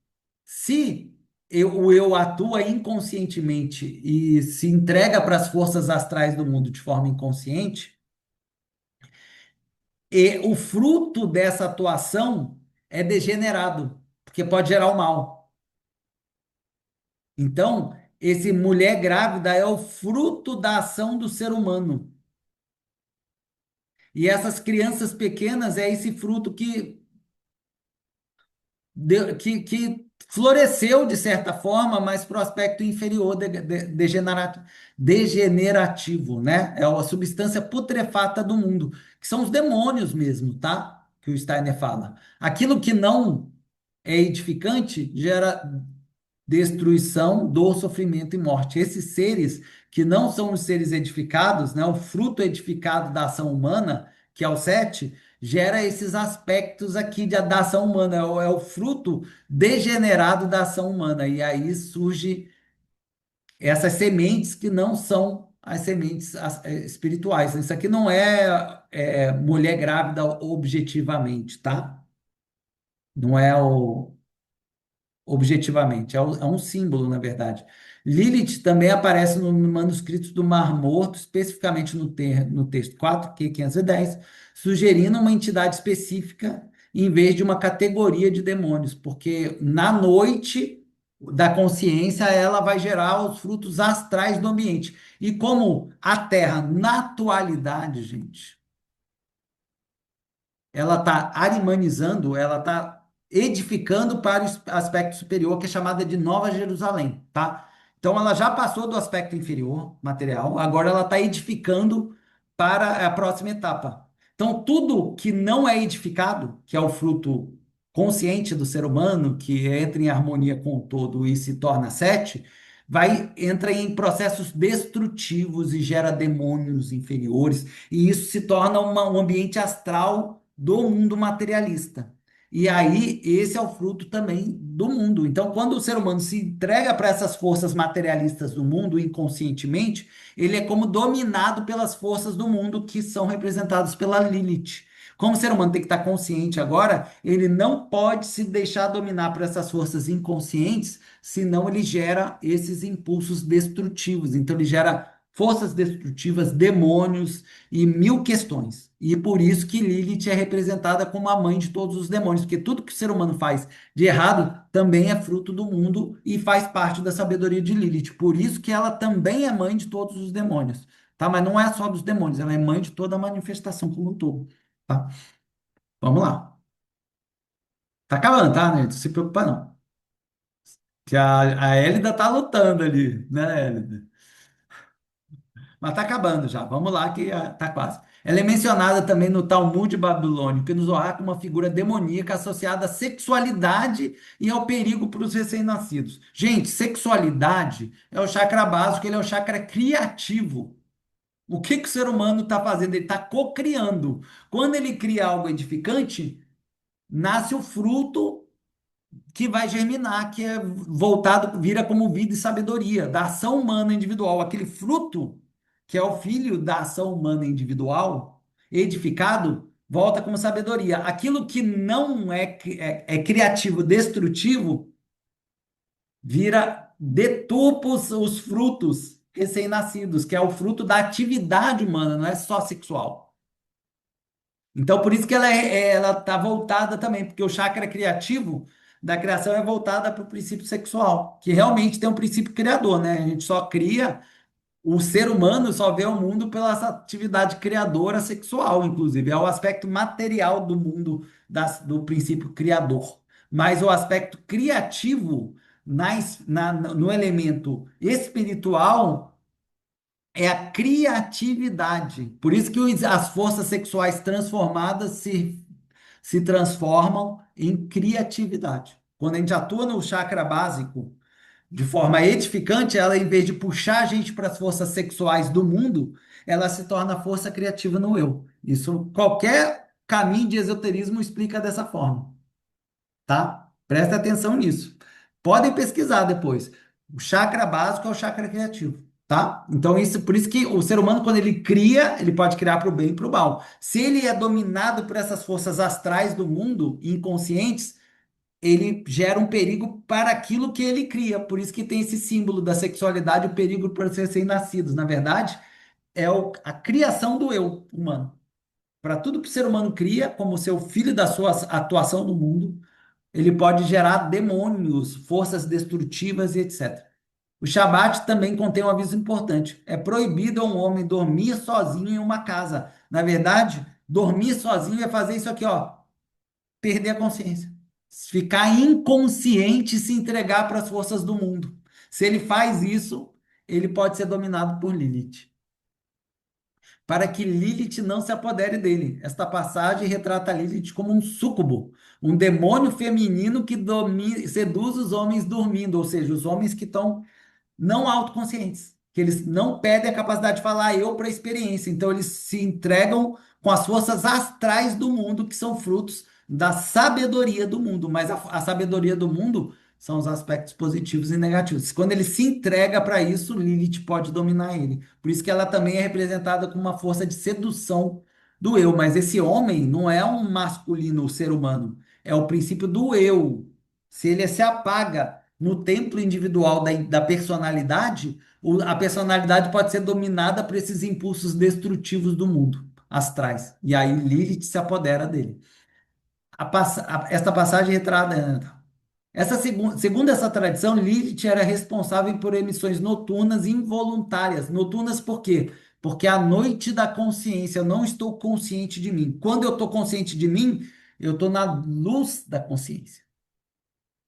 Se o eu atua inconscientemente e se entrega para as forças astrais do mundo de forma inconsciente, e o fruto dessa atuação é degenerado, porque pode gerar o mal. Então, esse mulher grávida é o fruto da ação do ser humano. E essas crianças pequenas é esse fruto que floresceu de certa forma, mas para o aspecto inferior degenerativo, né? É a substância putrefata do mundo, que são os demônios mesmo, tá? Que o Steiner fala. Aquilo que não é edificante gera destruição, dor, sofrimento e morte. Esses seres que não são os seres edificados, né, o fruto edificado da ação humana, que é o sete, gera esses aspectos aqui da ação humana, é o fruto degenerado da ação humana. E aí surge essas sementes que não são as sementes espirituais. Isso aqui não é mulher grávida objetivamente, tá? Não é o objetivamente. É um símbolo, na verdade. Lilith também aparece no manuscrito do Mar Morto, especificamente no texto 4Q510, sugerindo uma entidade específica em vez de uma categoria de demônios, porque na noite da consciência ela vai gerar os frutos astrais do ambiente. E como a Terra, na atualidade, gente, ela está arimanizando, ela está edificando para o aspecto superior, que é chamada de Nova Jerusalém, tá? Então ela já passou do aspecto inferior, material, agora ela está edificando para a próxima etapa. Então tudo que não é edificado, que é o fruto consciente do ser humano, que entra em harmonia com o todo e se torna sete, entra em processos destrutivos e gera demônios inferiores, e isso se torna um ambiente astral do mundo materialista. E aí, esse é o fruto também do mundo. Então, quando o ser humano se entrega para essas forças materialistas do mundo inconscientemente, ele é como dominado pelas forças do mundo que são representadas pela Lilith. Como o ser humano tem que estar consciente agora, ele não pode se deixar dominar por essas forças inconscientes, senão ele gera esses impulsos destrutivos. Então, ele gera forças destrutivas, demônios e mil questões. E por isso que Lilith é representada como a mãe de todos os demônios, porque tudo que o ser humano faz de errado também é fruto do mundo e faz parte da sabedoria de Lilith. Por isso que ela também é mãe de todos os demônios, tá? Mas não é só dos demônios, ela é mãe de toda a manifestação como um todo, tá? Vamos lá. Tá acabando, tá, né? Não se preocupa não. Que a Hélida tá lutando ali, né, Hélida? Mas tá acabando já. Vamos lá que tá quase. Ela é mencionada também no Talmud babilônico e no Zohar como uma figura demoníaca associada à sexualidade e ao perigo para os recém-nascidos. Gente, sexualidade é o chakra básico, ele é o chakra criativo. O que que o ser humano está fazendo? Ele está cocriando. Quando ele cria algo edificante, nasce o fruto que vai germinar, que é voltado, vira como vida e sabedoria, da ação humana individual. Aquele fruto, que é o filho da ação humana individual, edificado, volta como sabedoria. Aquilo que não é criativo, destrutivo, deturpa os frutos recém-nascidos, que é o fruto da atividade humana, não é só sexual. Então, por isso que ela está voltada também, porque o chakra criativo da criação é voltada para o princípio sexual, que realmente tem um princípio criador, né? A gente só cria, o ser humano só vê o mundo pela essa atividade criadora sexual, inclusive. É o aspecto material do mundo, do princípio criador. Mas o aspecto criativo no elemento espiritual é a criatividade. Por isso que as forças sexuais transformadas se transformam em criatividade. Quando a gente atua no chakra básico de forma edificante, ela, em vez de puxar a gente para as forças sexuais do mundo, ela se torna força criativa no eu. Isso, qualquer caminho de esoterismo explica dessa forma, tá? Presta atenção nisso. Podem pesquisar depois. O chakra básico é o chakra criativo, tá? Então, por isso que o ser humano, quando ele cria, ele pode criar para o bem e para o mal. Se ele é dominado por essas forças astrais do mundo, inconscientes, ele gera um perigo para aquilo que ele cria. Por isso que tem esse símbolo da sexualidade, o perigo para os recém-nascidos. Na verdade, é a criação do eu humano. Para tudo que o ser humano cria, como seu filho da sua atuação no mundo, ele pode gerar demônios, forças destrutivas e etc. O Shabat também contém um aviso importante. É proibido a um homem dormir sozinho em uma casa. Na verdade, dormir sozinho é fazer isso aqui, ó, perder a consciência. ficar inconsciente e se entregar para as forças do mundo. Se ele faz isso, ele pode ser dominado por Lilith. Para que Lilith não se apodere dele. Esta passagem retrata Lilith como um súcubo, um demônio feminino que seduz os homens dormindo, ou seja, os homens que estão não autoconscientes, que eles não perdem a capacidade de falar eu para a experiência. Então, eles se entregam com as forças astrais do mundo, que são frutos da sabedoria do mundo. Mas a sabedoria do mundo são os aspectos positivos e negativos. Quando ele se entrega para isso, Lilith pode dominar ele. Por isso que ela também é representada como uma força de sedução do eu. Mas esse homem não é um masculino ser humano, é o princípio do eu. Se ele se apaga no templo individual da personalidade, a personalidade pode ser dominada por esses impulsos destrutivos do mundo, astrais. E aí Lilith se apodera dele. Esta passagem retrata. Segundo essa tradição, Lilith era responsável por emissões noturnas involuntárias. Noturnas por quê? Porque à noite da consciência, eu não estou consciente de mim. Quando eu estou consciente de mim, eu estou na luz da consciência,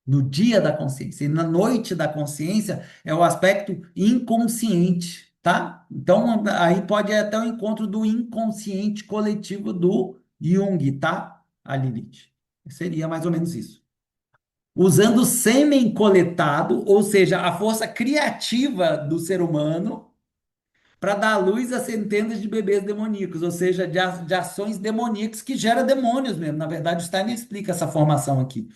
no dia da consciência. E na noite da consciência é o aspecto inconsciente, tá? Então, aí pode ir até o encontro do inconsciente coletivo do Jung, tá? A Lilith. Seria mais ou menos isso. Usando o sêmen coletado, ou seja, a força criativa do ser humano, para dar luz a centenas de bebês demoníacos, ou seja, de ações demoníacas que gera demônios mesmo. Na verdade, o Steiner explica essa formação aqui,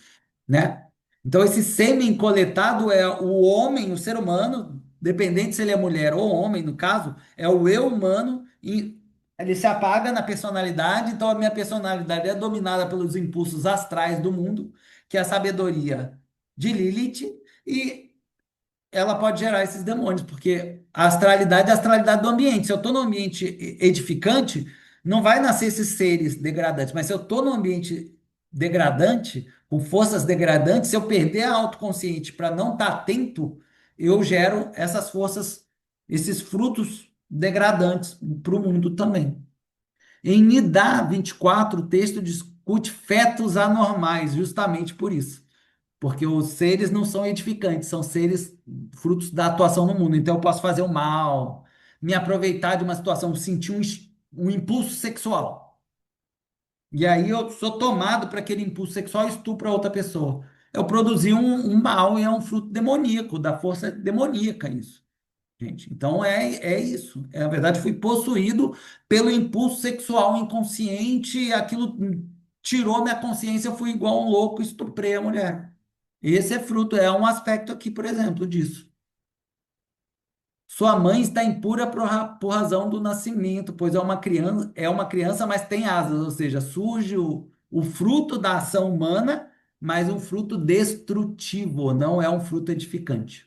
né? Então, esse sêmen coletado é o homem, o ser humano, dependente se ele é mulher ou homem, no caso, é o eu humano, e ele se apaga na personalidade. Então, a minha personalidade é dominada pelos impulsos astrais do mundo, que é a sabedoria de Lilith, e ela pode gerar esses demônios, porque a astralidade é a astralidade do ambiente. Se eu estou no ambiente edificante, não vai nascer esses seres degradantes, mas se eu estou no ambiente degradante, com forças degradantes, se eu perder a autoconsciente para não estar atento, eu gero essas forças, esses frutos degradantes para o mundo também. Em Nidá 24, o texto discute fetos anormais, justamente por isso. Porque os seres não são edificantes, são seres frutos da atuação no mundo. Então eu posso fazer o mal, me aproveitar de uma situação, sentir um impulso sexual. E aí eu sou tomado para aquele impulso sexual e estupro a outra pessoa. Eu produzi um mal e é um fruto demoníaco, da força demoníaca isso, gente. Então é isso. Na verdade, fui possuído pelo impulso sexual inconsciente, e aquilo tirou minha consciência, eu fui igual um louco, estuprei a mulher. Esse é fruto, é um aspecto aqui, por exemplo, disso. Sua mãe está impura por razão do nascimento, pois é uma criança, mas tem asas, ou seja, surge o fruto da ação humana, mas um fruto destrutivo, não é um fruto edificante.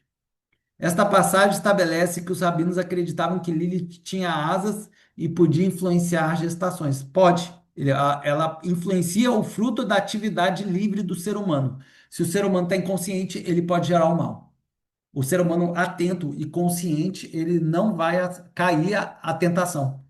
Esta passagem estabelece que os rabinos acreditavam que Lilith tinha asas e podia influenciar gestações. Pode. Ela influencia o fruto da atividade livre do ser humano. Se o ser humano está inconsciente, ele pode gerar o mal. O ser humano atento e consciente, ele não vai cair à tentação.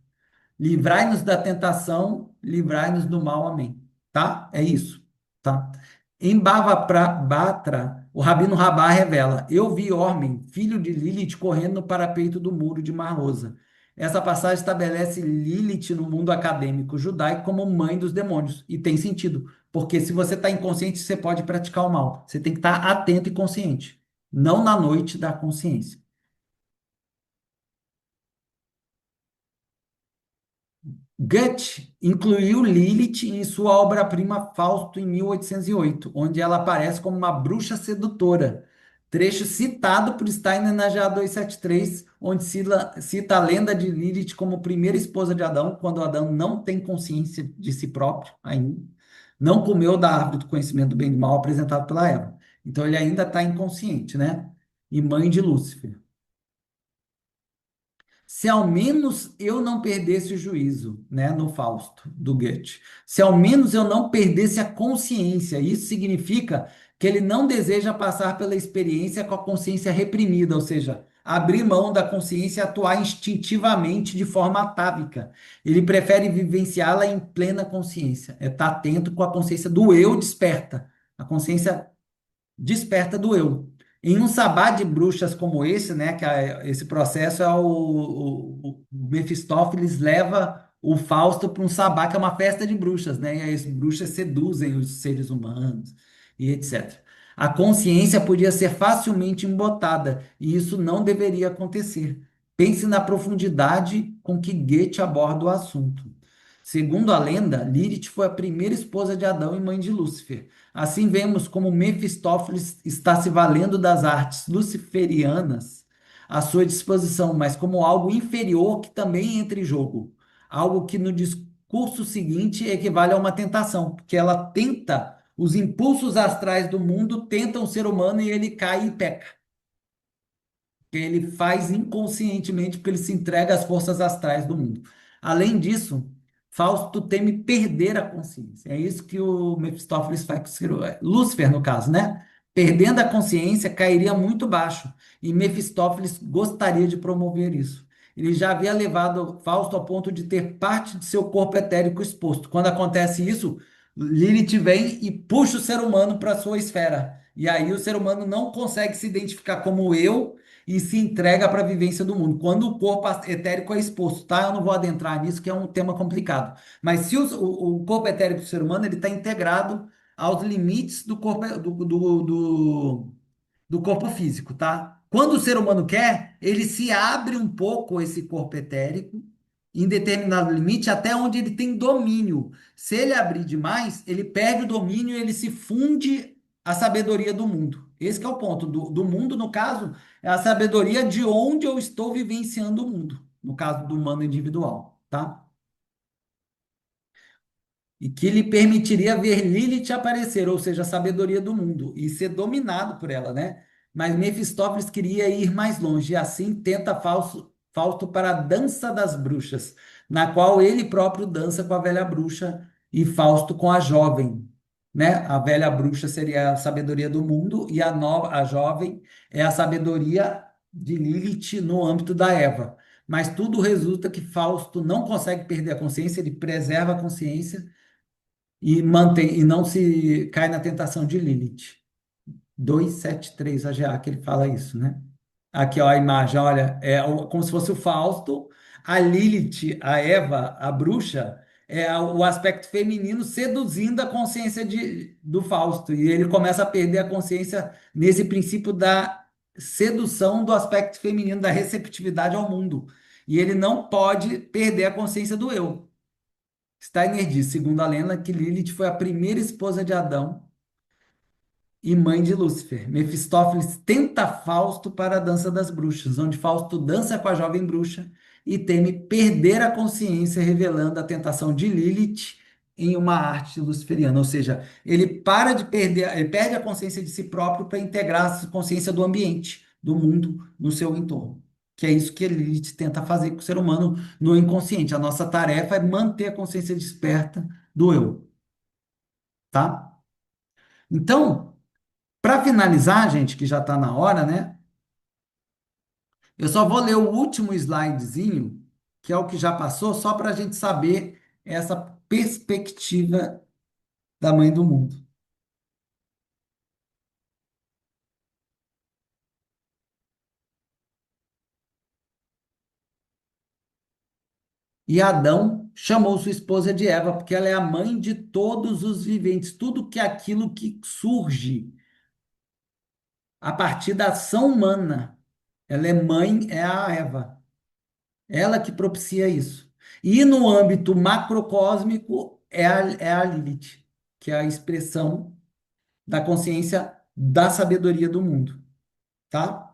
Livrai-nos da tentação, livrai-nos do mal. Amém. Tá? É isso. Tá? Em Batra, o Rabino Rabá revela: Eu vi Ormen, filho de Lilith, correndo no parapeito do muro de Marrosa. Essa passagem estabelece Lilith no mundo acadêmico judaico como mãe dos demônios. E tem sentido, porque se você está inconsciente, você pode praticar o mal. Você tem que estar atento e consciente, não na noite da consciência. Goethe incluiu Lilith em sua obra-prima Fausto, em 1808, onde ela aparece como uma bruxa sedutora. Trecho citado por Steiner na GA 273, onde cita a lenda de Lilith como primeira esposa de Adão, quando Adão não tem consciência de si próprio ainda, não comeu da árvore do conhecimento do bem e do mal apresentado pela Eva. Então ele ainda está inconsciente, né? E mãe de Lúcifer. Se ao menos eu não perdesse o juízo, né, no Fausto, do Goethe. Se ao menos eu não perdesse a consciência, isso significa que ele não deseja passar pela experiência com a consciência reprimida, ou seja, abrir mão da consciência e atuar instintivamente de forma atávica. Ele prefere vivenciá-la em plena consciência, é estar atento com a consciência do eu desperta, a consciência desperta do eu. Em um sabá de bruxas como esse, né, esse processo é o Mefistófeles leva o Fausto para um sabá que é uma festa de bruxas, né? E aí as bruxas seduzem os seres humanos e etc. A consciência podia ser facilmente embotada e isso não deveria acontecer. Pense na profundidade com que Goethe aborda o assunto. Segundo a lenda, Lilith foi a primeira esposa de Adão e mãe de Lúcifer. Assim vemos como Mefistófeles está se valendo das artes luciferianas à sua disposição, mas como algo inferior que também entra em jogo. Algo que no discurso seguinte equivale a uma tentação, porque ela tenta, os impulsos astrais do mundo tentam o ser humano e ele cai e peca. Que ele faz inconscientemente porque ele se entrega às forças astrais do mundo. Além disso, Fausto teme perder a consciência. É isso que o Mephistófeles faz com o Lúcifer, no caso, né? Perdendo a consciência, cairia muito baixo. E Mephistófeles gostaria de promover isso. Ele já havia levado Fausto ao ponto de ter parte de seu corpo etérico exposto. Quando acontece isso, Lilith vem e puxa o ser humano para sua esfera. E aí o ser humano não consegue se identificar como eu e se entrega para a vivência do mundo. Quando o corpo etérico é exposto, tá? Eu não vou adentrar nisso, que é um tema complicado. Mas se o corpo etérico do ser humano ele está integrado aos limites do corpo do corpo físico, tá? Quando o ser humano quer, ele se abre um pouco esse corpo etérico em determinado limite até onde ele tem domínio. Se ele abrir demais, ele perde o domínio e ele se funde à sabedoria do mundo. Esse que é o ponto do mundo, no caso, é a sabedoria de onde eu estou vivenciando o mundo, no caso do humano individual, tá? E que lhe permitiria ver Lilith aparecer, ou seja, a sabedoria do mundo, e ser dominado por ela, né? Mas Mefistófeles queria ir mais longe, e assim tenta Fausto para a dança das bruxas, na qual ele próprio dança com a velha bruxa e Fausto com a jovem, né? A velha bruxa seria a sabedoria do mundo e a jovem é a sabedoria de Lilith no âmbito da Eva. Mas tudo resulta que Fausto não consegue perder a consciência, ele preserva a consciência e mantém e não se cai na tentação de Lilith. 273 AGA que ele fala isso, né? Aqui, ó, a imagem, olha, como se fosse o Fausto, a Lilith, a Eva, a bruxa, é o aspecto feminino seduzindo a consciência do Fausto. E ele começa a perder a consciência nesse princípio da sedução do aspecto feminino, da receptividade ao mundo. E ele não pode perder a consciência do eu. Steiner diz, segundo a lenda, que Lilith foi a primeira esposa de Adão e mãe de Lúcifer. Mefistófeles tenta Fausto para a dança das bruxas, onde Fausto dança com a jovem bruxa e teme perder a consciência, revelando a tentação de Lilith em uma arte luciferiana. Ou seja, ele para de perder, ele perde a consciência de si próprio para integrar a consciência do ambiente, do mundo, no seu entorno. Que é isso que Lilith tenta fazer com o ser humano no inconsciente. A nossa tarefa é manter a consciência desperta do eu, tá? Então, para finalizar, gente, que já está na hora, né? Eu só vou ler o último slidezinho, que é o que já passou, só para a gente saber essa perspectiva da mãe do mundo. E Adão chamou sua esposa de Eva, porque ela é a mãe de todos os viventes, tudo que aquilo que surge a partir da ação humana. Ela é mãe, é a Eva. Ela que propicia isso. E no âmbito macrocósmico é a Lilith, que é a expressão da consciência da sabedoria do mundo, tá?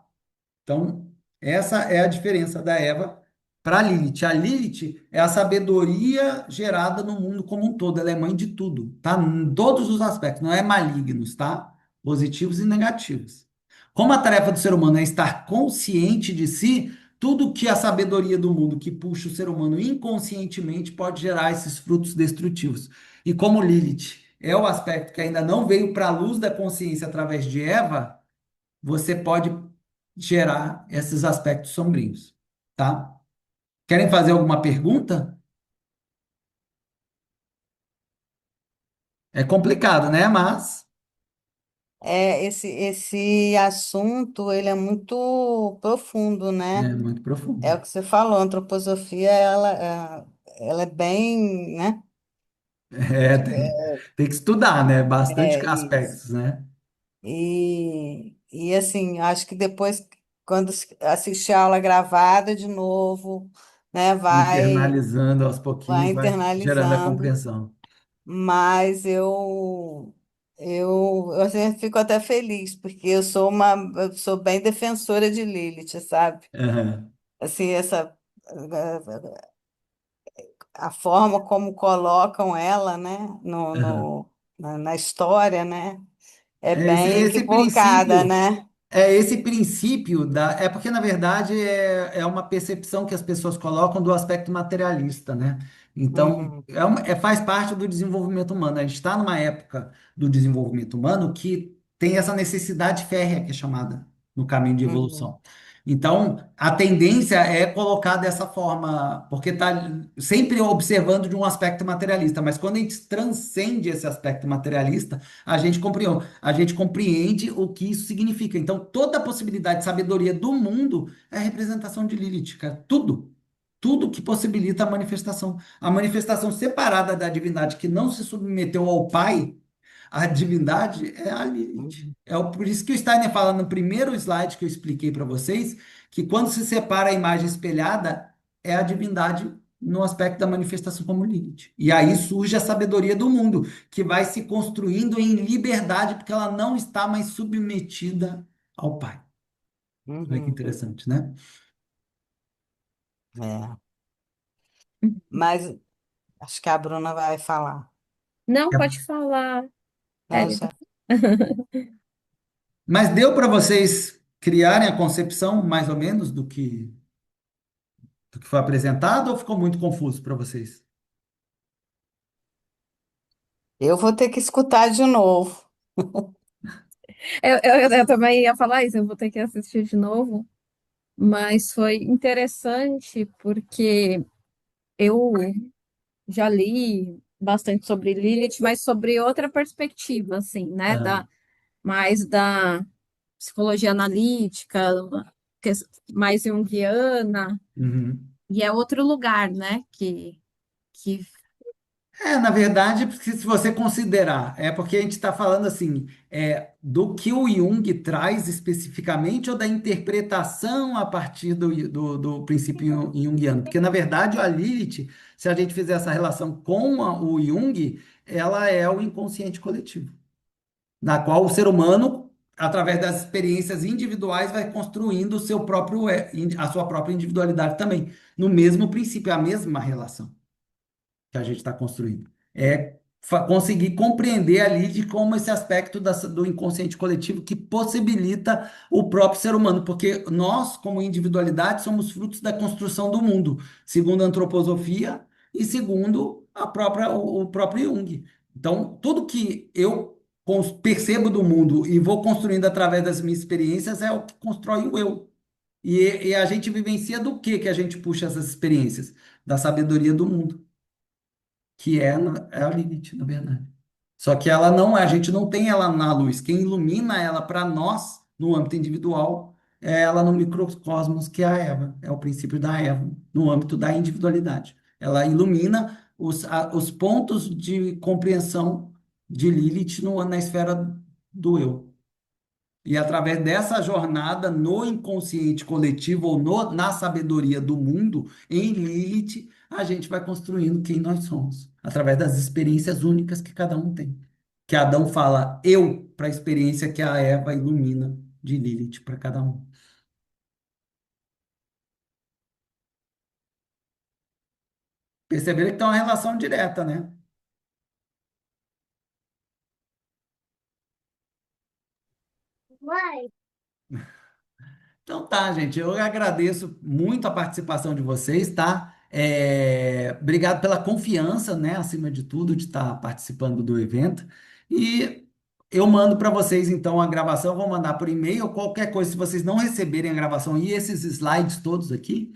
Então, essa é a diferença da Eva para a Lilith. A Lilith é a sabedoria gerada no mundo como um todo. Ela é mãe de tudo, tá? Em todos os aspectos, não é malignos, tá? Positivos e negativos. Como a tarefa do ser humano é estar consciente de si, tudo que a sabedoria do mundo que puxa o ser humano inconscientemente pode gerar esses frutos destrutivos. E como Lilith é o aspecto que ainda não veio para a luz da consciência através de Eva, você pode gerar esses aspectos sombrios, tá? Querem fazer alguma pergunta? É complicado, né? Mas esse assunto, ele é muito profundo, né? É muito É profundo. o que você falou, a antroposofia, ela é bem, né? É, tem que estudar, né? Bastante É isso. aspectos, né? E assim, acho que depois, quando assistir a aula gravada de novo, né, Internalizando aos vai pouquinhos, vai gerando a internalizando, compreensão. mas eu assim, fico até feliz, porque eu sou bem defensora de Lilith, sabe? Aham, Assim, a forma como colocam ela, né, aham. na história, né, é bem Esse equivocada, princípio. né? É esse princípio da. É porque, na verdade, é uma percepção que as pessoas colocam do aspecto materialista, né? Então, Uhum, faz parte do desenvolvimento humano. A gente está numa época do desenvolvimento humano que tem essa necessidade férrea, que é chamada no caminho de uhum, evolução. Então, a tendência é colocar dessa forma, porque está sempre observando de um aspecto materialista, mas quando a gente transcende esse aspecto materialista, a gente compreende o que isso significa. Então, toda a possibilidade de sabedoria do mundo é a representação de Lilith, cara. Tudo. Tudo que possibilita a manifestação. A manifestação separada da divindade que não se submeteu ao Pai, a divindade é a Lilith. uhum, Por isso que o Steiner fala no primeiro slide que eu expliquei para vocês, que quando se separa a imagem espelhada, é a divindade no aspecto da manifestação como Lilith. E aí surge a sabedoria do mundo, que vai se construindo em liberdade, porque ela não está mais submetida ao Pai. Olha que uhum. interessante, né? É. Mas acho que a Bruna vai falar. Não, pode falar, Elida. Essa, Mas deu para vocês criarem a concepção, mais ou menos, do que foi apresentado, ou ficou muito confuso para vocês? eu vou ter que escutar de novo. Eu também ia falar isso, eu vou ter que assistir de novo, mas foi interessante porque eu já li bastante sobre Lilith, mas sobre outra perspectiva, assim, né? Ah, Mais da psicologia analítica, que- mais junguiana, uhum. e é outro lugar, né? Que Na verdade, porque se você considerar, é porque a gente está falando assim, do que o Jung traz especificamente ou da interpretação a partir do princípio junguiano. Porque, na verdade, a Lilith, se a gente fizer essa relação com o Jung, ela é o inconsciente coletivo, na qual o ser humano, através das experiências individuais, vai construindo o seu próprio, a sua própria individualidade também, no mesmo princípio, é a mesma relação que a gente está construindo. É conseguir compreender ali de como esse aspecto do inconsciente coletivo que possibilita o próprio ser humano, porque nós, como individualidade, somos frutos da construção do mundo, segundo a antroposofia e segundo o próprio Jung. Então, tudo que eu percebo do mundo e vou construindo através das minhas experiências é o que constrói o eu. E a gente vivencia do que a gente puxa essas experiências? Da sabedoria do mundo que é a Lilith, na verdade. Só que ela não é, a gente não tem ela na luz. Quem ilumina ela para nós, no âmbito individual, é ela no microcosmos, que é a Eva. É o princípio da Eva, no âmbito da individualidade. Ela ilumina os pontos de compreensão de Lilith na esfera do eu. E através dessa jornada no inconsciente coletivo ou na sabedoria do mundo, em Lilith, a gente vai construindo quem nós somos, através das experiências únicas que cada um tem. Que Adão fala eu para a experiência que a Eva ilumina de Lilith para cada um. Perceberam que tem uma relação direta, né? Então tá, gente, eu agradeço muito a participação de vocês, tá? Obrigado pela confiança, né, acima de tudo, de estar participando do evento. E eu mando para vocês, então, a gravação, eu vou mandar por e-mail, qualquer coisa, se vocês não receberem a gravação e esses slides todos aqui,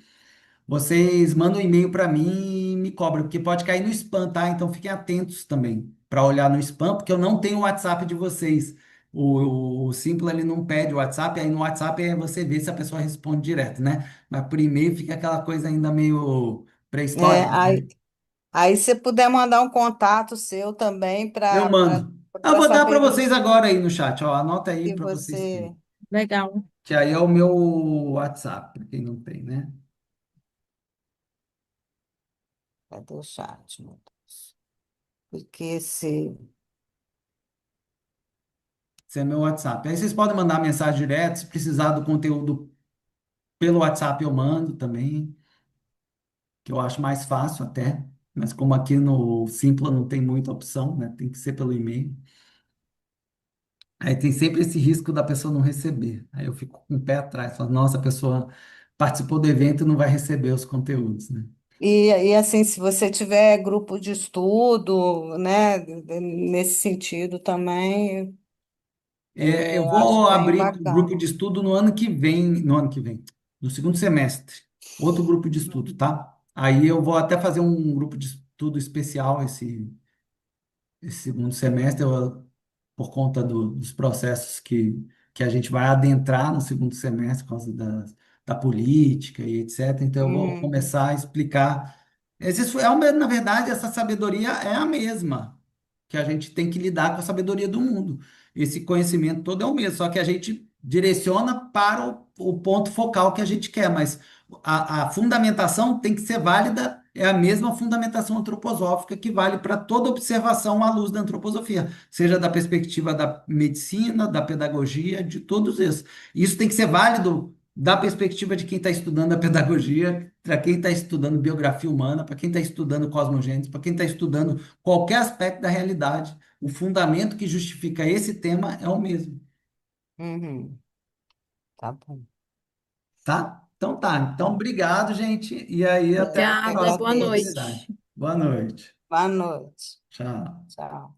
vocês mandam um e-mail para mim e me cobram, porque pode cair no spam, tá? Então fiquem atentos também para olhar no spam, porque eu não tenho o WhatsApp de vocês. O Simpla ele não pede o WhatsApp, aí no WhatsApp você vê se a pessoa responde direto, né? Mas por e-mail fica aquela coisa ainda meio É, pré-histórica, né? aí se puder mandar um contato seu também Eu para mando. Eu para vou dar para saber vocês agora aí no chat, ó. Anota aí se para vocês você. terem. Legal. Que aí é o meu WhatsApp, para quem não tem, né? Cadê o chat, meu Deus? Porque se. Esse é meu WhatsApp. Aí vocês podem mandar mensagem direto, se precisar do conteúdo pelo WhatsApp eu mando também, que eu acho mais fácil até. Mas como aqui no Simpla não tem muita opção, né? Tem que ser pelo e-mail. Aí tem sempre esse risco da pessoa não receber. Aí eu fico com o pé atrás, falo, nossa, a pessoa participou do evento e não vai receber os conteúdos, né? E assim, se você tiver grupo de estudo, né, nesse sentido também, Eu eu acho vou bem abrir o grupo bacana. de estudo no ano que vem, no segundo semestre, outro grupo de estudo, tá? Aí eu vou até fazer um grupo de estudo especial esse segundo semestre, por conta dos processos que a gente vai adentrar no segundo semestre, por causa da política e etc. Então, eu vou Uhum, começar a explicar. Na verdade, essa sabedoria é a mesma, que a gente tem que lidar com a sabedoria do mundo. Esse conhecimento todo é o mesmo, só que a gente direciona para o ponto focal que a gente quer, mas a fundamentação tem que ser válida, é a mesma fundamentação antroposófica que vale para toda observação à luz da antroposofia, seja da perspectiva da medicina, da pedagogia, de todos esses. Isso tem que ser válido da perspectiva de quem está estudando a pedagogia, para quem está estudando biografia humana, para quem está estudando cosmogênese, para quem está estudando qualquer aspecto da realidade. O fundamento que justifica esse tema é o mesmo, uhum, tá bom. tá? Então tá. Então, obrigado, gente. E aí, até Eu a que Obrigada, próxima boa agradeço. oportunidade. noite. Boa noite. Boa noite. Tchau. Tchau.